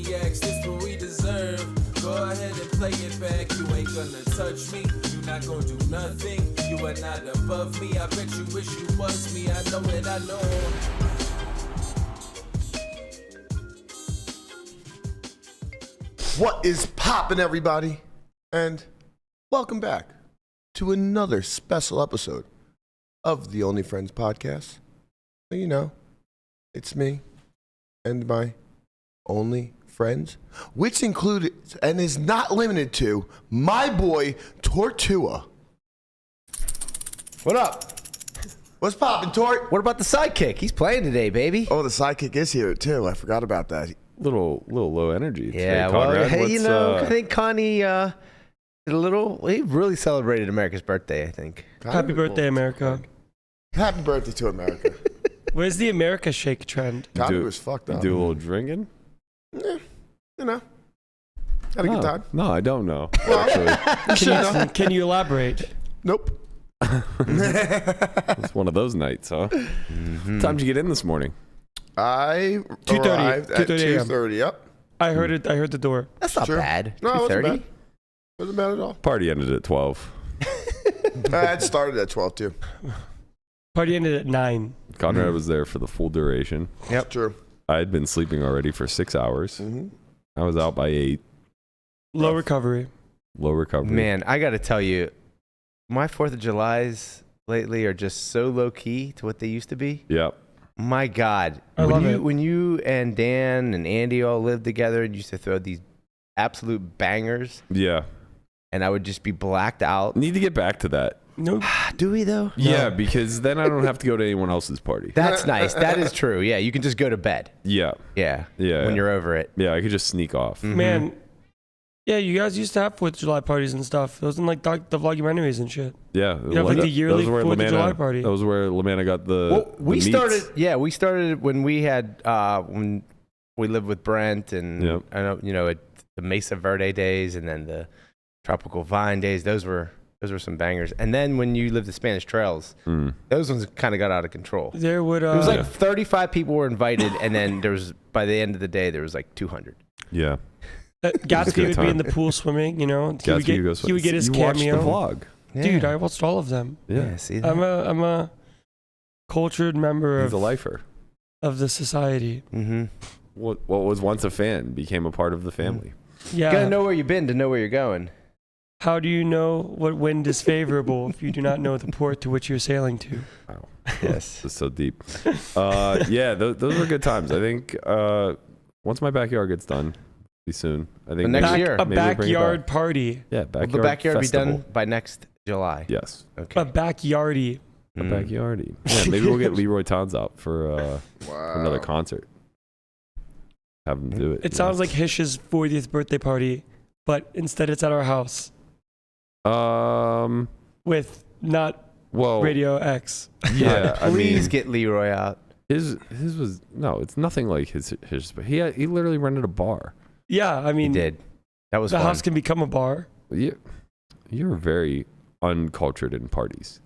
maniacs, this what we deserve. Go ahead and play it back. You ain't gonna touch me. You not gonna do nothing. You are not above me. I bet you wish you was me. I know it, I know. What is poppin', everybody? And welcome back to another special episode of the Only Friends podcast. You know, it's me and my only friends, which included and is not limited to my boy Tortua. What up? What's poppin', Tort? What about the sidekick? He's playing today, baby. Oh, the sidekick is here too. I forgot about that. Little low energy today, Yeah, well, Conrad. hey, you know, I think Connie did a little. He really celebrated America's birthday, I think. Happy birthday, America. Happy birthday to America. Where's the America shake trend? Connie was fucked up. Do a little drinking? Yeah, you know. Had a good time. No, I don't know. Actually, Can you elaborate? Nope. it's one of those nights, huh? Mm-hmm. What time did you get in this morning? I 2:30 arrived at 2:30 a.m. 2:30. Yep. I heard it. I heard the door. That's not Sure. bad. No, it wasn't 2:30? bad. Wasn't bad at all. Party ended at 12. It started at 12 too. Party ended at 9. Conrad was there for the full duration. Yep. True. I had been sleeping already for 6 hours. Mm-hmm. I was out by 8. Low recovery. Low recovery. Man, I got to tell you, my 4th of Julys lately are just so low key to what they used to be. Yep. My God. I love it. When you and Dan and Andy all lived together and used to throw these absolute bangers, Yeah. and I would just be blacked out. Need to get back to that. Nope. Do we, though? Yeah, because then I don't have to go to anyone else's party. That's nice. That is true. Yeah, you can just go to bed. Yeah. Yeah. Yeah. When you're over it. Yeah, I could just sneak off. Mhm. Man. Yeah, you guys used to have 4th of July parties and stuff. Those in like the vlogumentaries and shit. Yeah. You have like the yearly Those were 4th of Lamanna- July party. That was where Lamanna got the Well, we the started. meats. Yeah, we started when we had when we lived with Brent and Yep. I know the Mesa Verde days and then the Tropical Vine days. Those were some bangers. And then when you lived the Spanish Trails, those ones kind of got out of control. There would. It was like Yeah. 35 people were invited, and then there was by the end of the day there was like 200. Yeah. Gatsby would be in the pool swimming. You know, he would get his you cameo. Watched the vlog. Dude, I watched all of them. Yeah. See that? I'm a cultured member He's a lifer. of the society. Mm-hmm. What was once a fan became a part of the family. Yeah. You gotta know where you've been to know where you're going. How do you know what wind is favorable if you do not know the port to which you're sailing to? Wow. Yes. This is so deep. Yeah, those were good times. I think once my backyard gets done, be soon. I think next year. A maybe we'll bring it backyard back. party. Yeah, Will backyard. the backyard festival. be done by next July? Yes. Okay. A backyardy. A backyardy. Yeah, maybe we'll get Leroy Towns out for another concert. Have him do it. It sounds like Hish's 40th birthday party, but instead it's at our house with not Radio X. Yeah, I Please mean, get Leroy out. his was no. It's nothing like his. But he literally rented a bar. Yeah, I He mean, did. That was the fun. house can become a bar. You're very uncultured in parties.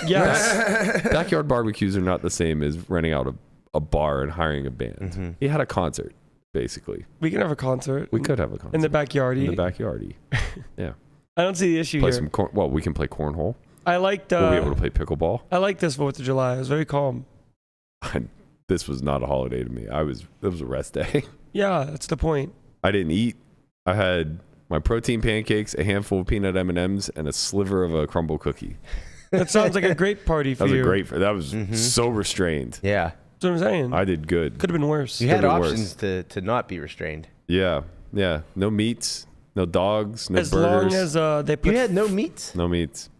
Yes. Backyard barbecues are not the same as renting out a bar and hiring a band. Mm-hmm. He had a concert, basically. We can have a concert. We could have a concert in the backyardy. In the backyardy. Yeah. I don't see the issue Play here. some we can play cornhole. I liked. We'll be able to play pickleball. I liked this 4th of July. It was very calm. This was not a holiday to me. It was a rest day. Yeah, that's the point. I didn't eat. I had my protein pancakes, a handful of peanut M&Ms, and a sliver of a crumble cookie. That sounds like a great party for That was you. that was so restrained. Yeah. That's what I'm saying. I did good. Could have been worse. You had Could've been options to not be restrained. Yeah. No meats, no dogs, no as burgers. long as they put. You had no meats? No meats.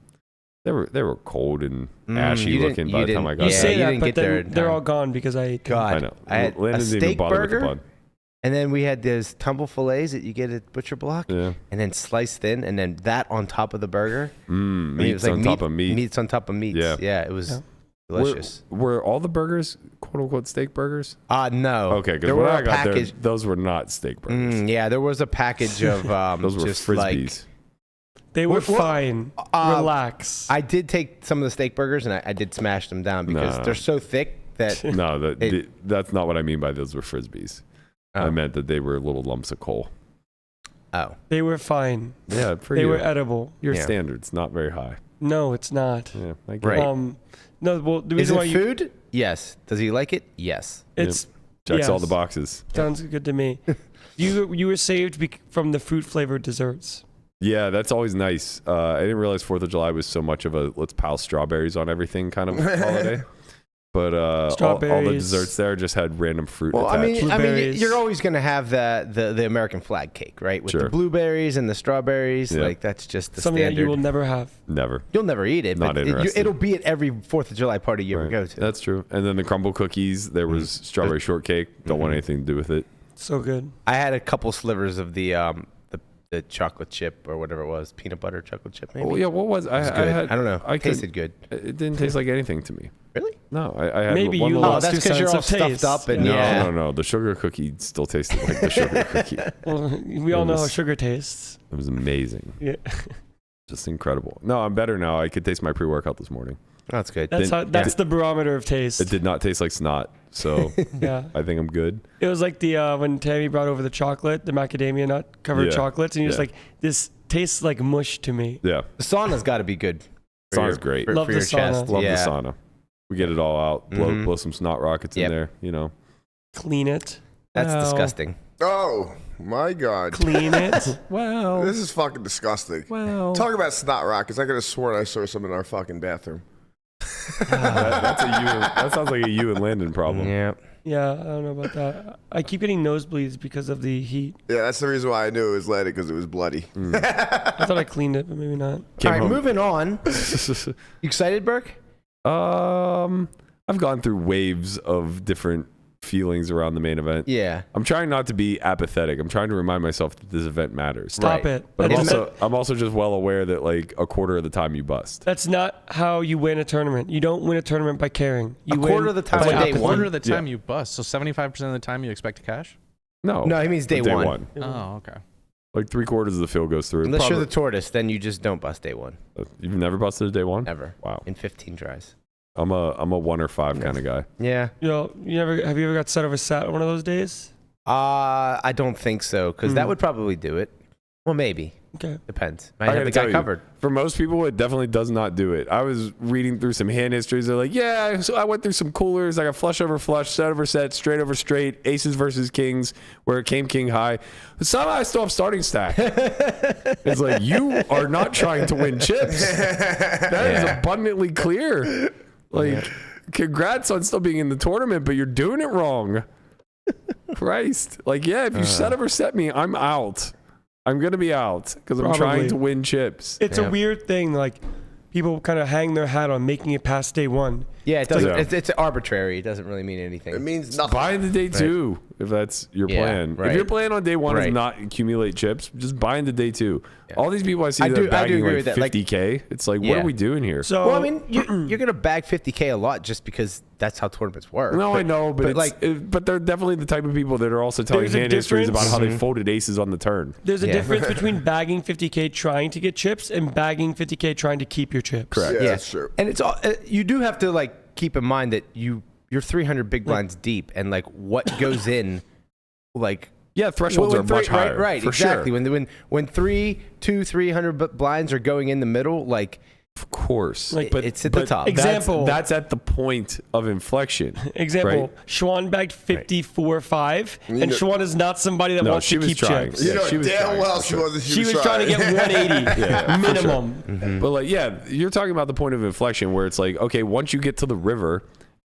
They were cold and ashy looking by the time I got You there. say you that, didn't but get there then in they're time. all gone because I ate them. God. I know. I had Landon a didn't even steak bother with the burger, bun. and then we had those tumble fillets that you get at Butcher Block, Yeah. and then sliced thin, and then that on top of the burger. I mean, it Meats was like on top of meat. Meats on top of meats. Yeah. It was Yeah. delicious. Were all the burgers quote unquote steak burgers? No. Okay, because there when were I a got package. there, those were not steak burgers. Yeah, there was a package of Those were just Frisbees. They were What- fine. Relax. I did take some of the steak burgers and I did smash them down because No. they're so thick that No, that's not what I mean by those were Frisbees. I Oh. meant that they were little lumps of coal. Oh. They were fine. Yeah, for They you. were edible. Your Yeah. standards not very high. No, it's not. Yeah, I get Right. it. No, well, the Is reason it why you, food? Yes. Does he like it? Yes. it's Checks all yes. the boxes. sounds good to me. You were saved from the fruit flavored desserts. Yeah, that's always nice. I didn't realize 4th of July was so much of a let's pile strawberries on everything kind of holiday. But all the Strawberries. desserts there just had random fruit Well, attached. Blueberries. you're always going to have the American flag cake, right? With Sure. the blueberries and the strawberries. Yeah. Like, that's just the Something standard. that you will never have. Never. You'll never eat it, Not but interested. it'll be at every 4th of July party you ever Right. go to. That's true. And then the crumble cookies, there was strawberry shortcake. Don't want anything to do with it. So good. I had a couple slivers of the chocolate chip or whatever it was, peanut butter chocolate chip maybe. Oh, yeah, what was It was good. I don't know. I It tasted good. It didn't taste like anything to me. Really? No, I had Maybe one you little- lost that's your 'cause you're sense all of stuffed taste. up and- No, Yeah. no. The sugar cookie still tasted like the sugar cookie. Well, we all know how was- sugar tastes. It was amazing. Yeah. Just incredible. No, I'm better now. I could taste my pre-workout this morning. Oh, that's good. That's the barometer of taste. It did not taste like snot, so Yeah. I think I'm good. It was like the when Tammy brought over the chocolate, the macadamia nut covered Yeah. chocolates, and you're just Yeah. like, this tastes like mush to me. Yeah, The sauna's got to be good. for Sauna's your- great. For, Love for the your sauna. chest. Love yeah. the sauna. We get it all out. Mhm. Blow some snot rockets Yep. in there. You know. Clean it. That's Wow. disgusting. Oh my god. Clean it. Well, This is fucking disgusting. well. Talk about snot rockets. I could have sworn I saw some in our fucking bathroom. That's a you. That sounds like a you and Landon problem. Yeah. Yeah, I don't know about that. I keep getting nosebleeds because of the heat. Yeah, that's the reason why I knew it was leaded, because it was bloody. I thought I cleaned it, but maybe not. All right, moving on. You excited, Burke? I've gone through waves of different feelings around the main event. Yeah. I'm trying not to be apathetic. I'm trying to remind myself that this event matters. Stop Right. it. But That's I'm also just well aware that like a quarter of the time you bust. That's not how you win a tournament. You don't win a tournament by caring. You A win quarter of the time by on day apathy. one? Quarter of the time you bust. So 75% of the time you expect to cash? No. No, he means day one. Oh, okay. Like 3/4 of the field goes through. Unless you're Probably- the tortoise, then you just don't bust day one. You've never busted a day one? Ever. Wow. In 15 tries. I'm a 1 or 5 kind of guy. Yeah. Have you ever got set over sat one of those days? I don't think so, because that would probably do it. Well, maybe. Okay. Depends. I Might have gotta the guy tell you, covered. For most people, it definitely does not do it. I was reading through some hand histories. They're like, yeah, so I went through some coolers. I got flush over flush, set over set, straight over straight, aces versus kings, where it came king high. But somehow I still have starting stack. It's like, you are not trying to win chips. That is abundantly clear. Like, congrats on still being in the tournament, but you're doing it wrong. Christ. Like, yeah, if you set over set me, I'm out. I'm going to be out because I'm Probably. trying to win chips. It's a weird thing. Like, people kind of hang their hat on making it past day one. Yeah, it doesn't. Yeah. It's arbitrary. It doesn't really mean anything. It means nothing. Buy into day 2 if that's your Yeah, plan. right. If your plan on day 1 is Right. not accumulate chips, just buy into day 2. All these people I see I that do- are I do bagging agree like with that. Like- 50K. It's like, what Yeah. are we doing here? So, well, I mean, you're going to bag 50K a lot just because that's how tournaments work. no, I know, but, but they're definitely the type of people that are also telling There's a hand histories about difference. how they folded aces on the turn. there's a Yeah. difference between bagging 50K trying to get chips and bagging 50K trying to keep your chips. Correct. Yeah, that's true. And it's all you do have to like keep in mind that you're 300 big blinds deep, and like what goes in, like Yeah, thresholds are much higher. Right, for exactly. Sure. When 300 blinds are going in the middle, like Of course. Like, but it's at the top. Example. That's at the point of inflection. Example, Right. Schwan bagged 54-5, and know- Schwan is not somebody that No, wants she to was keep trying. chips. You Yeah, know she was damn trying, well for she sure. wasn't. She was trying to get 180 Yeah, for minimum. But like, yeah, you're talking about the point of inflection where it's like, okay, once you get to the river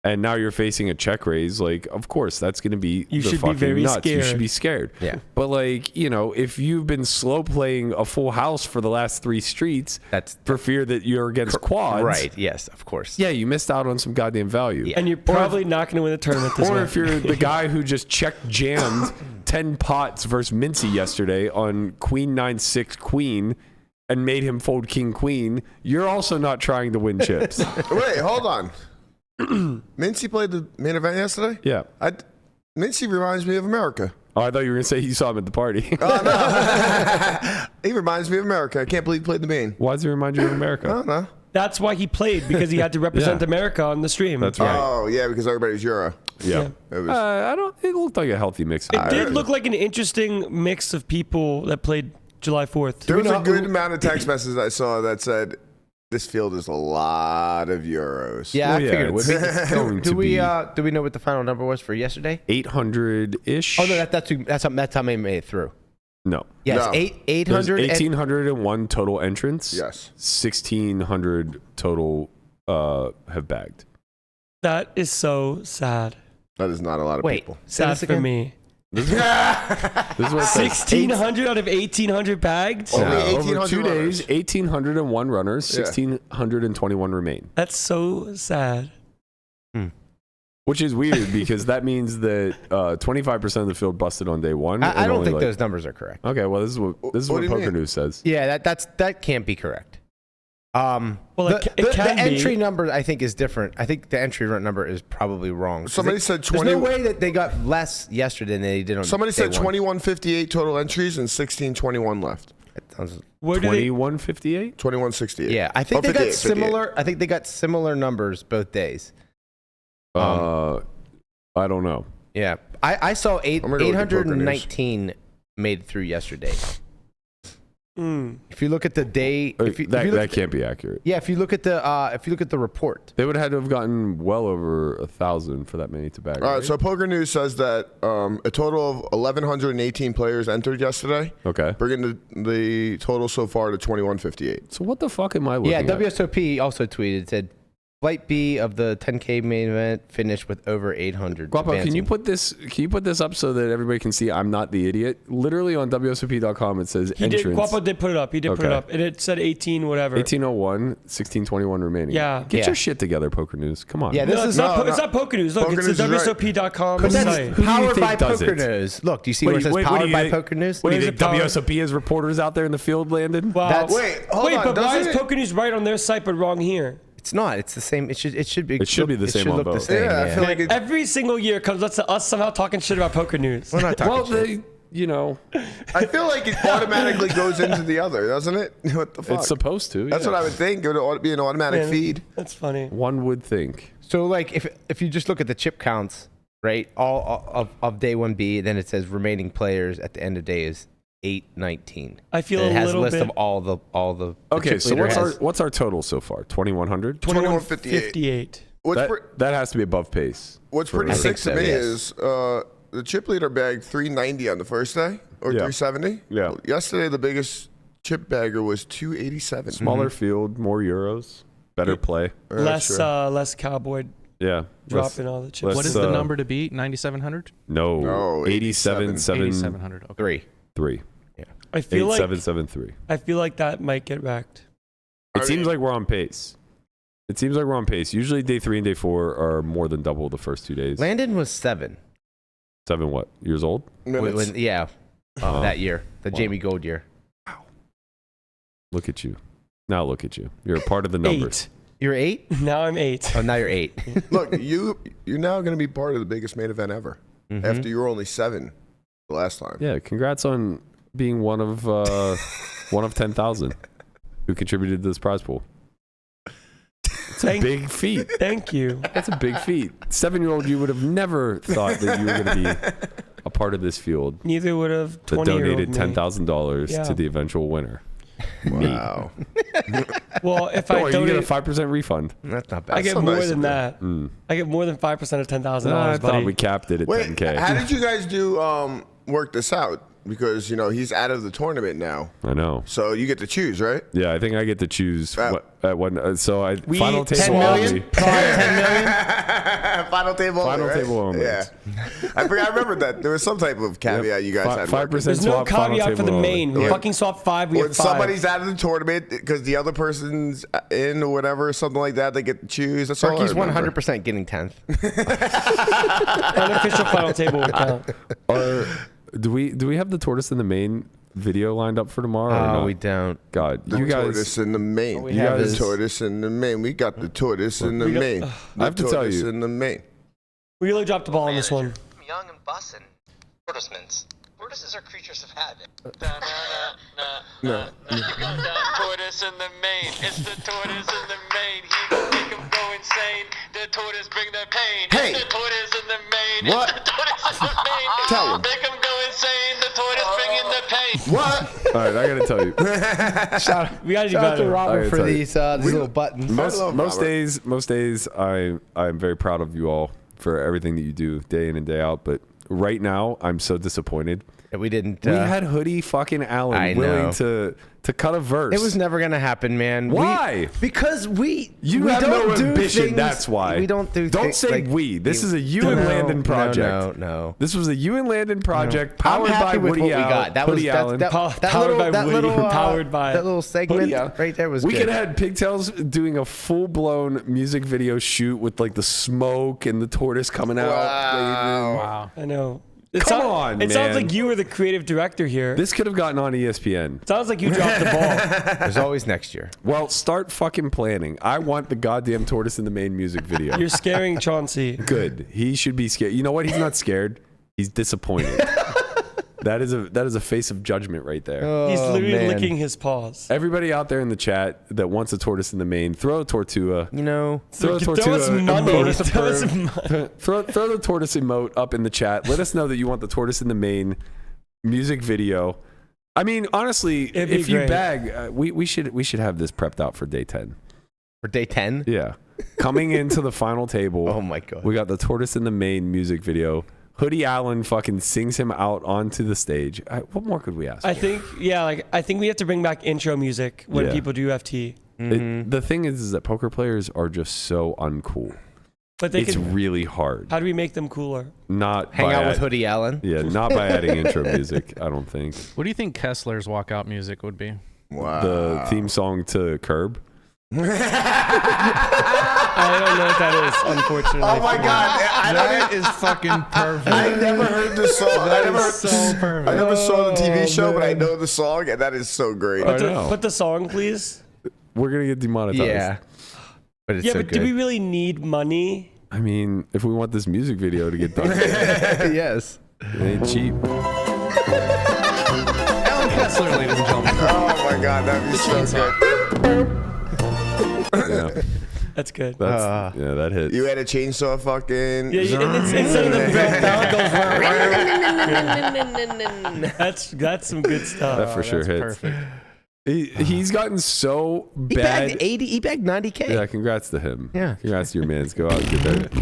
and now you're facing a check raise, like, of course, that's going to be You the should be fucking very nuts. You scared. should be scared. Yeah. But like, you know, if you've been slow playing a full house for the last 3 streets, That's for fear that you're against quads, right. Yes, of course. Yeah, you missed out on some goddamn value. Yeah. And you're probably not going to win the tournament this Or way. if you're the guy who just check jammed 10 pots versus Mincy yesterday on Queen 9-6 Queen and made him fold King Queen, you're also not trying to win chips. Wait, hold on. Mincy played the main event yesterday? Yeah. Mincy reminds me of America. Oh, I thought you were going to say you saw him at the party. He reminds me of America. I can't believe he played the main. Why does he remind you of I America? don't know. That's why he played, because he had to represent Yeah. America on the stream. That's right. Oh, yeah, because everybody's Euro. Yeah. It was, I don't. It looked like a healthy mix. It did look like an interesting mix of people that played July 4th. there was a good amount of text messages I saw that said, "This field is a lot of euros." Yeah, Well, I yeah, figured it would be. it's going Do to we be- do we know what the final number was for yesterday? 800-ish. Oh no, that's how many made it through. No. Yes, No. 800. 1,801 total entrants. Yes. 1,600 total have bagged. That is so sad. That is not a lot of Wait, people. say Sad this for again? me. This is what it says. 1,600 out of 1,800 bagged? Only No, 1,800 over 2 runners. days, 1,801 runners, Yeah. 1,621 remain. That's so sad. Which is weird because that means that 25% of the field busted on day one. I and don't only think like- those numbers are correct. Okay, well, this is what What do you Poker mean? News says. Yeah, that can't be correct. Well, The it can be. entry number I think is different. I think the entry number is probably wrong. 'Cause Somebody said There's 20. no way that they got less yesterday than they did on. Somebody day said one. 2158 total entries and 1621 left. That sounds- Where do they, 2158? 2168. Yeah, I think Oh, they got 58, 58. similar. I think they got similar numbers both days. I don't know. Yeah, I saw I'm gonna go with the Poker News. 819 made it through yesterday. Mm. If you look at the day, if you look that at can't be accurate. yeah, if you look at the report, They would have had to have gotten well over 1,000 for that many to bag. All right, right? so Poker News says that a total of 1,118 players entered yesterday, Okay. bringing the total so far to 2158. So what the fuck am I looking yeah, at? WSOP also tweeted, said Flight B of the 10K main event finished with over 800. Guapo, can you advancing. put this up so that everybody can see I'm not the idiot? Literally on WSOP.com it says He did. entrance. Guapo did put it up. He did put it Okay. up. And it said 18 whatever. 1801, 1621 remaining. Yeah. Get Yeah. your shit together, Poker News. Come on. Yeah, this No, is it's not, no, it's not Poker News. Look, Poker it's News the is right. WSOP.com But that's site. Who do you powered by think does Poker it? News. Look, do you see What where do it you- says what do powered you by think- Poker News? What do you Where's think the power- WSOP has reporters out there in the field, Landon? Wow. That's- Wait, hold Wait, on. but why doesn't is it- Poker News right on their site but wrong here? It's not. It's the same. It should be. It should be the same on look both. The same, Yeah, I feel like it, Every single year comes up to us somehow talking shit about Poker News. We're not talking Well, shit. they, you know, I feel like it automatically goes into the other, doesn't it? What the fuck? it's supposed to. That's yeah. what I would think. It would be an automatic Man, feed. That's funny. One would think. So like if you just look at the chip counts, right? All of day 1B, then it says remaining players at the end of day is 819. I feel And it a has little a list bit of all the Okay, chip so leader what's has. our total so far? 2100. 2158. That has to be above pace. What's for- pretty I sick think so, to me yes. is the chip leader bagged 390 on the first day or Yeah. 370. Yeah. Yesterday, the biggest chip bagger was 287. Smaller field, more euros, better play. Less cowboy Yeah. dropping all the chips. less- What is the number to beat? 9,700? No. No, 8773. 8,700. Okay. 3. I feel like 8773. that might get wrecked. It seems like we're on pace. Usually day 3 and day 4 are more than double the first 2 days. Landon was 7. 7 what? Years old? Minutes. That year, the Wow. Jamie Gold year. Look at you. Now look at you. You're a part of the numbers. 8. You're 8. Now I'm 8. Oh, now you're 8. Look, you're now going to be part of the biggest main event ever. Mhm. After you were only 7 the last time. Yeah, congrats on being one of 10,000 who contributed to this prize pool. It's a big feat. Thank you. That's a big feat. 7-year-old, you would have never thought that you were going to be a part of this field Neither would have that 20-year-old donated $10,000 Yeah. to the eventual winner. Wow. Well, if Don't I worry, you get a donate, 5% refund. That's not bad. I get so more nice than of that. Mm. I get more than 5% of $10,000, I thought buddy. we capped it at Wait, 10K. how did you guys do work this out? Because, he's out of the tournament now. I know. So you get to choose, right? Yeah, I think I get to choose Wow. what. So I We- final 10 table million? only. Prior 10 million? Final table only, Final right? table only. Yeah. I remember that. There was some type of caveat you guys had. 5% There's no swap, final caveat for table the only. main. We Yeah. fucking swap 5. We When have 5. somebody's out of the tournament because the other person's in or whatever, something like that, they get to choose. That's all I Berkey's remember. 100% getting 10th. Unofficial final table would count. Do we have the tortoise in the main video lined up for tomorrow? or Oh, not? we don't. God, The you guys. tortoise in the main. we You have got the is- tortoise in the main. We got the tortoise in the We got- main. I have to tell tortoise you. in the main. We really dropped the ball on this one. Young and bussin'. Tortoisemans. Tortoises are creatures of habit. No. Tortoise in the main. It's the tortoise in the main. He gon' make him go insane. the tortoise bring the pain. Hey. The tortoise in the main. What? The tortoise in the main. Tell him. Make him go insane. The tortoise bringing the pain. What? All right, I gotta tell you. We gotta do Shout out to better. Robert I for tell you. these little buttons. love Most Robert. days, I'm very proud of you all for everything that you do day in and day out. But right now, I'm so disappointed. That we didn't. We had Hoodie fucking Allen I willing know. to cut a verse. It was never gonna happen, man. Why? Because we You have don't no do ambition. things- That's why. we don't do. Don't things say like, we. This is a you and No, Landon project. No. This was a you and Landon project I'm powered happy by with Woody what we Allen. got. That was Hoodie Allen. Powered by Woody, powered by- that little segment Hoodie Allen. right there was We good. could have had Pigtails doing a full blown music video shoot with like the smoke and the tortoise coming out. Wow. I know. Come on, It sounds man. like you were the creative director here. This could have gotten on ESPN. It sounds like you dropped the ball. There's always next year. Well, start fucking planning. I want the goddamn tortoise in the main music video. You're scaring Chauncey. Good. He should be scared. You know what? He's not scared. He's disappointed. That is a face of judgment right there. He's literally man. licking his paws. Everybody out there in the chat that wants a tortoise in the main, throw a tortua. You know, Throw a Throw us tortua. money. Tortoise Throw us approved. money. Throw the tortoise emote up in the chat. Let us know that you want the tortoise in the main music video. I mean, honestly, It'd be if you great. bag, we should have this prepped out for day 10. for day 10. Yeah, coming into the final table. Oh my god. We got the tortoise in the main music video. Hoodie Allen fucking sings him out onto the stage. What more could we ask? I think we have to bring back intro music when Yeah. people do FT. The thing is that poker players are just so uncool. But they It's can. really hard. How do we make them cooler? Not Hang by out with Hoodie Allen. Yeah, not by adding intro music. I don't think What do you think Kessler's walkout music would be? Wow. the theme song to Curb. I don't know what that is, unfortunately. Oh my god! That is fucking perfect. I never heard this song. I never, so perfect. I never saw the TV show, but I man. know the song, and that is so great. I know. Put the song, please. We're gonna get demonetized. Yeah. But it's Yeah, so but good. do we really need money? I mean, if we want this music video to get done, it yes. ain't cheap. Alan Kessler, ladies and gentlemen. Oh my god, that'd be so good. Yeah, That's good. that's that hits. You had a chainsaw fucking. Instead of the bell goes. That's some good stuff. That for sure hits. Perfect. He's gotten so He bad. bagged 80. He bagged 90K. Yeah, congrats to him. Yeah. Congrats to your mans. Go out and get that.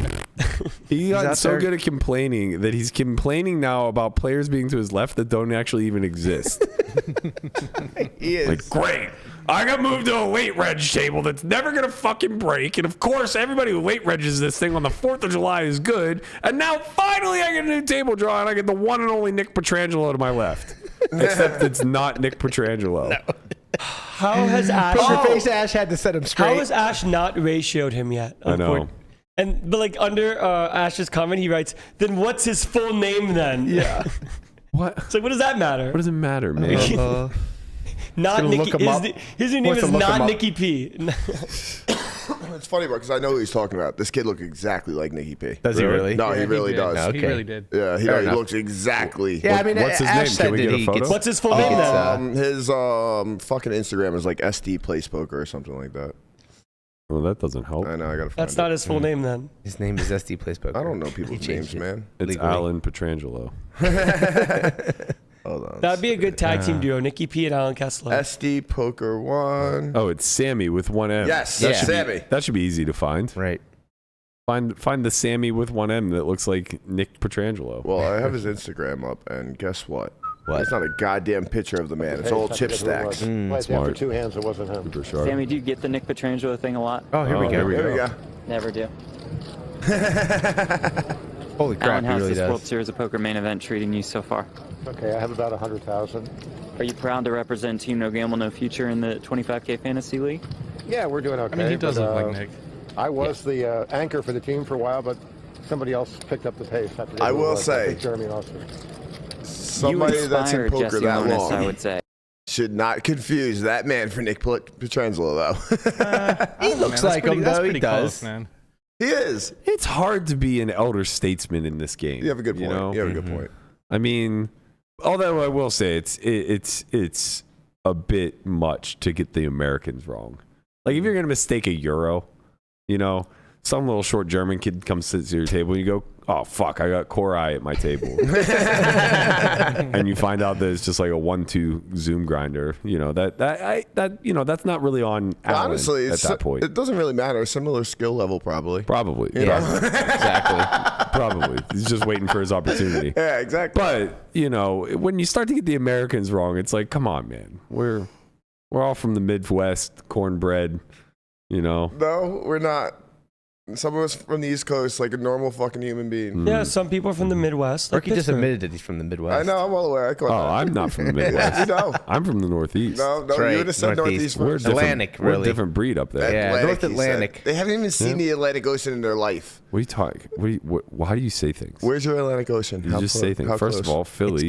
He got out so there. good at complaining that he's complaining now about players being to his left that don't actually even exist. He is. Like, great. I got moved to a weight reg table that's never going to fucking break. And of course, everybody who weight regs this thing on the 4th of July is good. And now finally I get a new table draw and I get the one and only Nick Petrangelo to my left. Except it's not Nick Petrangelo. How has Ash? Pokerface Ash had to set him straight. How has Ash not ratioed him yet? I know. But like under Ash's comment, he writes, "Then what's his full name then?" Yeah. What? It's like, what does that matter? What does it matter, man? Not gonna Nicky. look him up. His new name Wants to is look him not up. Nicky P. It's funny, bro, because I know who he's talking about. This kid looked exactly like Nicky P. Does he really? No, he really did. does. Okay. He really did. Yeah, he, Fair he enough. looks exactly. Yeah, I mean, What's his Ash name? said Can we that get a he photo? gets- What's his full name then? His fucking Instagram is like SD Plays Poker or something like that. Well, that doesn't help. I know, I gotta find That's it. not his full name then. His name is SD Plays Poker. I don't know He people's changed names, it. man. It's legally. Alan Petrangelo. Hold on. That'd be a good tag team duo, Nicky P and Alan Kessler. SD Poker 1. Oh, it's Sammy with one M. Yes, Yeah. Sammy. That should be easy to find. Right. Find the Sammy with one M that looks like Nick Petrangelo. Well, I have his Instagram up, and guess what? What? It's not a goddamn picture of the man. It's all chip stacks. Right smart. after 2 hands, it wasn't him. Super sharp. Sammy, do you get the Nick Petrangelo thing a lot? Oh, here we go. Here we go. Never do. Holy crap, Alan, he how's really this World does. Series of Poker main event treating you so far? Okay, I have about 100,000. Are you proud to represent Team No Gamble No Future in the 25K Fantasy League? Yeah, we're doing okay. I mean, he does but, look like Nick. I was the anchor for the team for a while, but somebody else picked up the pace. forget I who it will was. say- I think Jeremy Austin. Somebody you that's in inspired poker Jesse that Onis, long I would say. should not confuse that man for Nick Petrangelo, though. He looks like him, though. He does. man. He is. It's hard to be an elder statesman in this game. You have a good point. know? You have a good point. I mean, although I will say it's a bit much to get the Americans wrong. Like if you're gonna mistake a euro, you know, some little short German kid comes sits at your table and you go, oh fuck, I got core eye at my table. And you find out that it's just like a 1-2 Zoom grinder. That's not really on Alan. Honestly, at that point. It doesn't really matter. Similar skill level, probably. Probably. You know? Exactly. Probably. He's just waiting for his opportunity. Yeah, exactly. But, when you start to get the Americans wrong, it's like, come on, man. We're all from the Midwest, cornbread, No, we're not. Some of us from the East Coast, like a normal fucking human being. Yeah, some people are from the Midwest. Like Berkey just Pittsburgh. admitted that he's from the Midwest. I know, I'm well aware. I caught that. I'm not from the Midwest. Yes, you know. I'm from the Northeast. No, That's right. you would have said Northeast We're first. Atlantic, We're a really. different breed up there. Yeah, North he said. Atlantic. They haven't even seen the Atlantic Ocean in their life. What are you talking? Why do you say things? Where's your Atlantic Ocean? You just say things. First of all, Philly.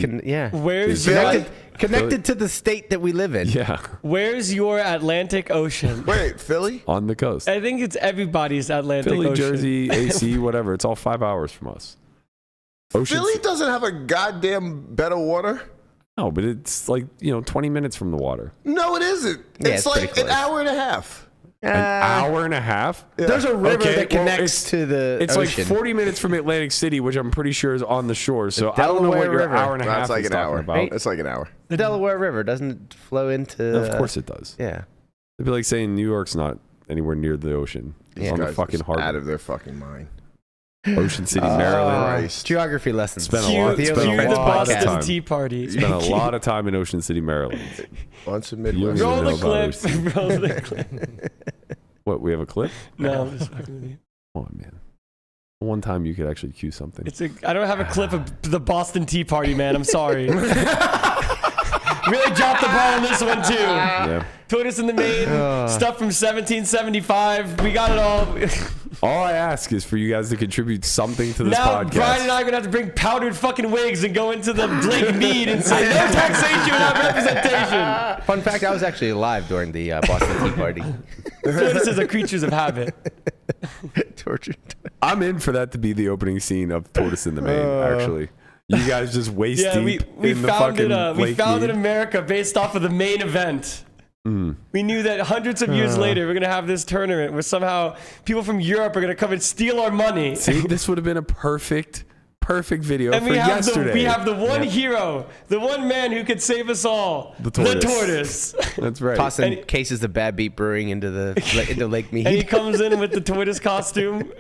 Where's Connected to the state that we live in. Yeah. Where's your Atlantic Ocean? Wait, Philly? On the coast. I think it's everybody's Atlantic Philly, Ocean. Jersey, AC, whatever. It's all 5 hours from us. Philly doesn't have a goddamn bed of water. No, but it's like 20 minutes from the water. No, it isn't. Yeah, It's it's pretty like an close. hour and a half. An hour and a half? There's a river Okay, that connects to the It's ocean. like 40 minutes from Atlantic City, which I'm pretty sure is on the shore. So I don't know what Delaware your River. hour and a half That's like is an talking hour. about. It's like an hour. The Delaware River doesn't flow into. Of course it does. Yeah. It'd be like saying New York's not anywhere near the ocean. It's Yeah. on the Guys fucking are harbor. out of their fucking mind. Ocean City, Maryland. Christ. Geography lessons. Spent a Cue, lot- cue spent a the lot of Boston time. Tea Party. Spent a lot of time in Ocean City, Maryland. Once in You Midwest. don't Roll even the know about clip. Ocean. Roll the clip. What, we have a clip? No, I'm just fucking with you. Come on, man. One time you could actually cue something. I don't have a clip of the Boston Tea Party, man. I'm sorry. Really dropped the ball on this one too. Yeah. Tortoise in the Main, stuff from 1775. We got it all. All I ask is for you guys to contribute something to this Now podcast. Brian and I are gonna have to bring powdered fucking wigs and go into the Blake Mead and say no taxation without representation. Fun fact: I was actually alive during the Boston Tea Party. Tortoises are creatures of habit. Tortured. I'm in for that to be the opening scene of Tortoise in the Main, actually. You guys just waist Yeah, deep we in the founded fucking we Lake founded Mead. America based off of the main event. We knew that hundreds of years later we're gonna have this tournament where somehow people from Europe are gonna come and steal our money. See, this would have been a perfect video And for yesterday. we have the one hero, the one man who could save us all, The tortoise. tortoise. That's right. Tossing And- cases of Bad Beat Brewing into Lake Mead. And he comes in with the tortoise costume.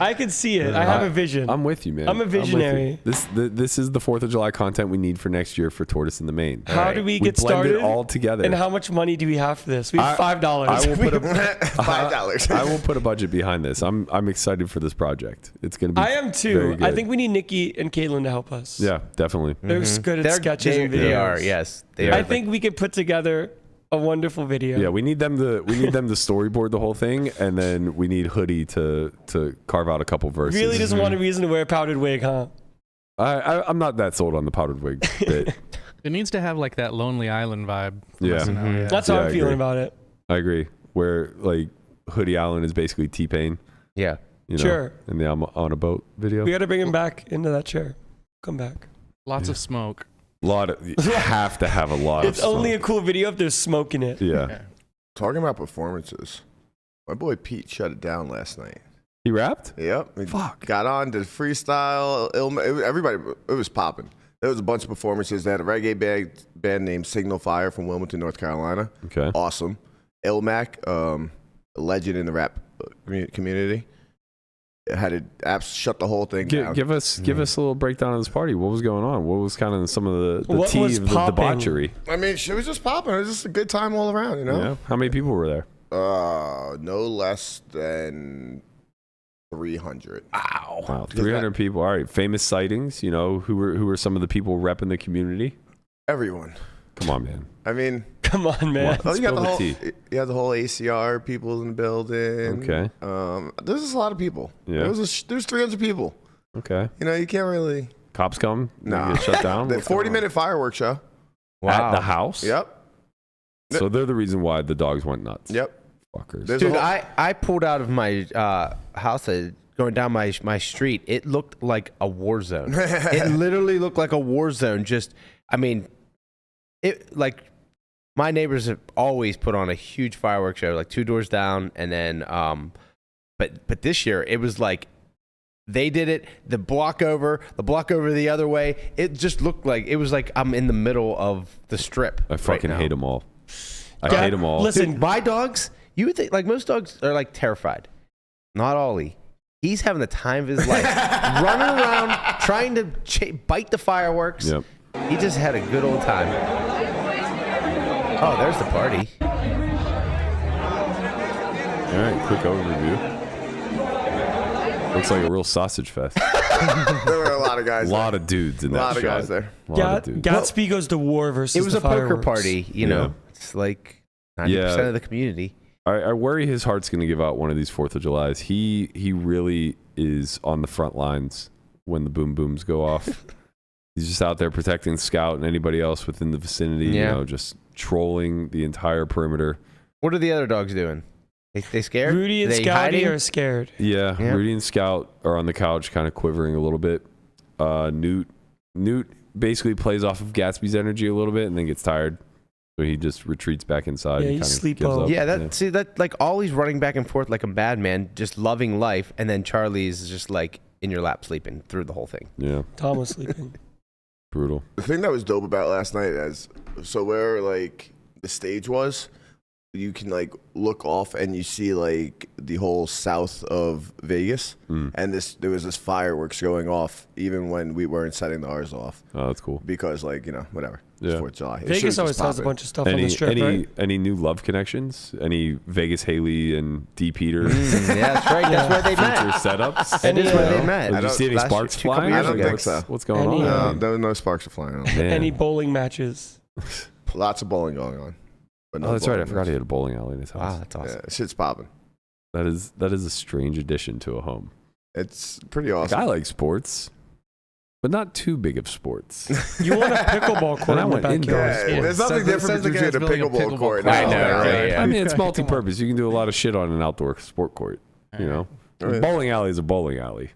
I can see it. I have a vision. I'm with you, man. I'm a with you. visionary. This is the 4th of July content we need for next year for Tortoise in the Main. How do we get blend started? it all together. And how much money do we have for this? We have $5. I will put a $5. I will put a budget behind this. I'm excited for this project. It's going to be. I am very too. good. I think we need Nikki and Caitlin to help us. Yeah, definitely. They're good at sketches and videos. They are, yes. They are. I think we could put together a wonderful video. Yeah, we need them to storyboard the whole thing, and then we need Hoodie to carve out a couple verses. Really doesn't want a reason to wear a powdered wig, huh? I'm not that sold on the powdered wig bit. It needs to have like that Lonely Island vibe. Yeah. SNL, That's how Yeah, I'm I feeling agree. about it. I agree. Where like Hoodie Allen is basically T-Pain. Yeah. Sure. In the I'm on a boat video. We got to bring him back into that chair. Come back. Lots of smoke. You have to have a lot It's of only a smoke. cool video if there's smoke in it. Yeah. Talking about performances, my boy Pete shut it down last night. He rapped? Yep. He Fuck. Got on, did freestyle. Everybody, it was popping. There was a bunch of performances. They had a reggae band named Signal Fire from Wilmington, North Carolina. Okay. Awesome. Ilmac, a legend in the rap community. Had to shut the whole thing down. Give us a little breakdown of this party. What was going on? What was kind of some of the What tea was of the popping? debauchery? I mean, shit was just popping. It was just a good time all around, you know? Yeah. How many people were there? No less than 300. Wow, 300 people. All right. Famous sightings. You know, who were some of the people repping the community? Everyone. Come on, man. I mean, Come on, man. oh, you got Spill the the whole, tea. you had the whole ACR people in the building. Okay. There's just a lot of people. Yeah. There's 300 people. Okay. You know, you can't really. Cops come. Nah. You get shut down. The What's going on? 40-minute fireworks show. At the house. Yep. So they're the reason why the dogs went nuts. Yep. Fuckers. There's a Dude, whole- I pulled out of my house going down my street. It looked like a war zone. It literally looked like a war zone. Just, I mean, it like my neighbors have always put on a huge fireworks show, like 2 doors down, and then But this year it was like they did it the block over the other way. It just looked like it was like I'm in the middle of the strip. I fucking hate them all. I hate them all. Listen, Dude, my dogs. You would think like most dogs are like terrified. Not Ollie. He's having the time of his life, running around trying to bite the fireworks. Yep. He just had a good old time. Oh, there's the party. All right, quick overview. Looks like a real sausage fest. There were a lot of guys. A lot of dudes in that A lot of shot. guys there. A lot of dudes. Gatsby goes to war versus It was the a poker fireworks. party, you know. It's like 90% of the community. I worry his heart's going to give out one of these 4th of Julys. He really is on the front lines when the boom booms go off. He's just out there protecting Scout and anybody else within the vicinity, you know, just trolling the entire perimeter. What are the other dogs doing? They scared? Rudy and They Scouty hiding? are scared. Yeah, Rudy and Scout are on the couch kind of quivering a little bit. Newt basically plays off of Gatsby's energy a little bit and then gets tired. So he just retreats back inside. Yeah, and he's kind of sleep gives mode. up. Yeah, see that like Ollie's running back and forth like a madman, just loving life, and then Charlie's just like in your lap sleeping through the whole thing. Yeah. Tom was sleeping. Brutal. The thing that was dope about last night so where like the stage was, you can like look off and you see like the whole south of Vegas, and there was this fireworks going off even when we weren't setting ours off. Oh, that's cool. Because like whatever. Yeah. 4th of July. It Vegas should've always just has a popped bunch of stuff on the strip, right? Any new love connections? Any Vegas Haley and D Peter? Yeah, that's right. That's where they Future met. setups. That is where they met. Did you see any Last sparks year, flying? couple years I don't ago. think so. What's going Any, on? No sparks are flying. Man. Any bowling matches? Lots of bowling going on. But no Oh, that's right. I bowling forgot he matches. had a bowling alley in his house. Wow, that's awesome. Yeah, shit's popping. That is a strange addition to a home. It's pretty Like, awesome. I like sports, but not too big of sports. You want a pickleball court And I in the went indoors. backyard. Yeah, there's nothing different between a pickleball court and I an know, outdoor right, alley. yeah. I mean, it's multi-purpose. You can do a lot of shit on an outdoor sport court. You know, a bowling alley is a bowling alley.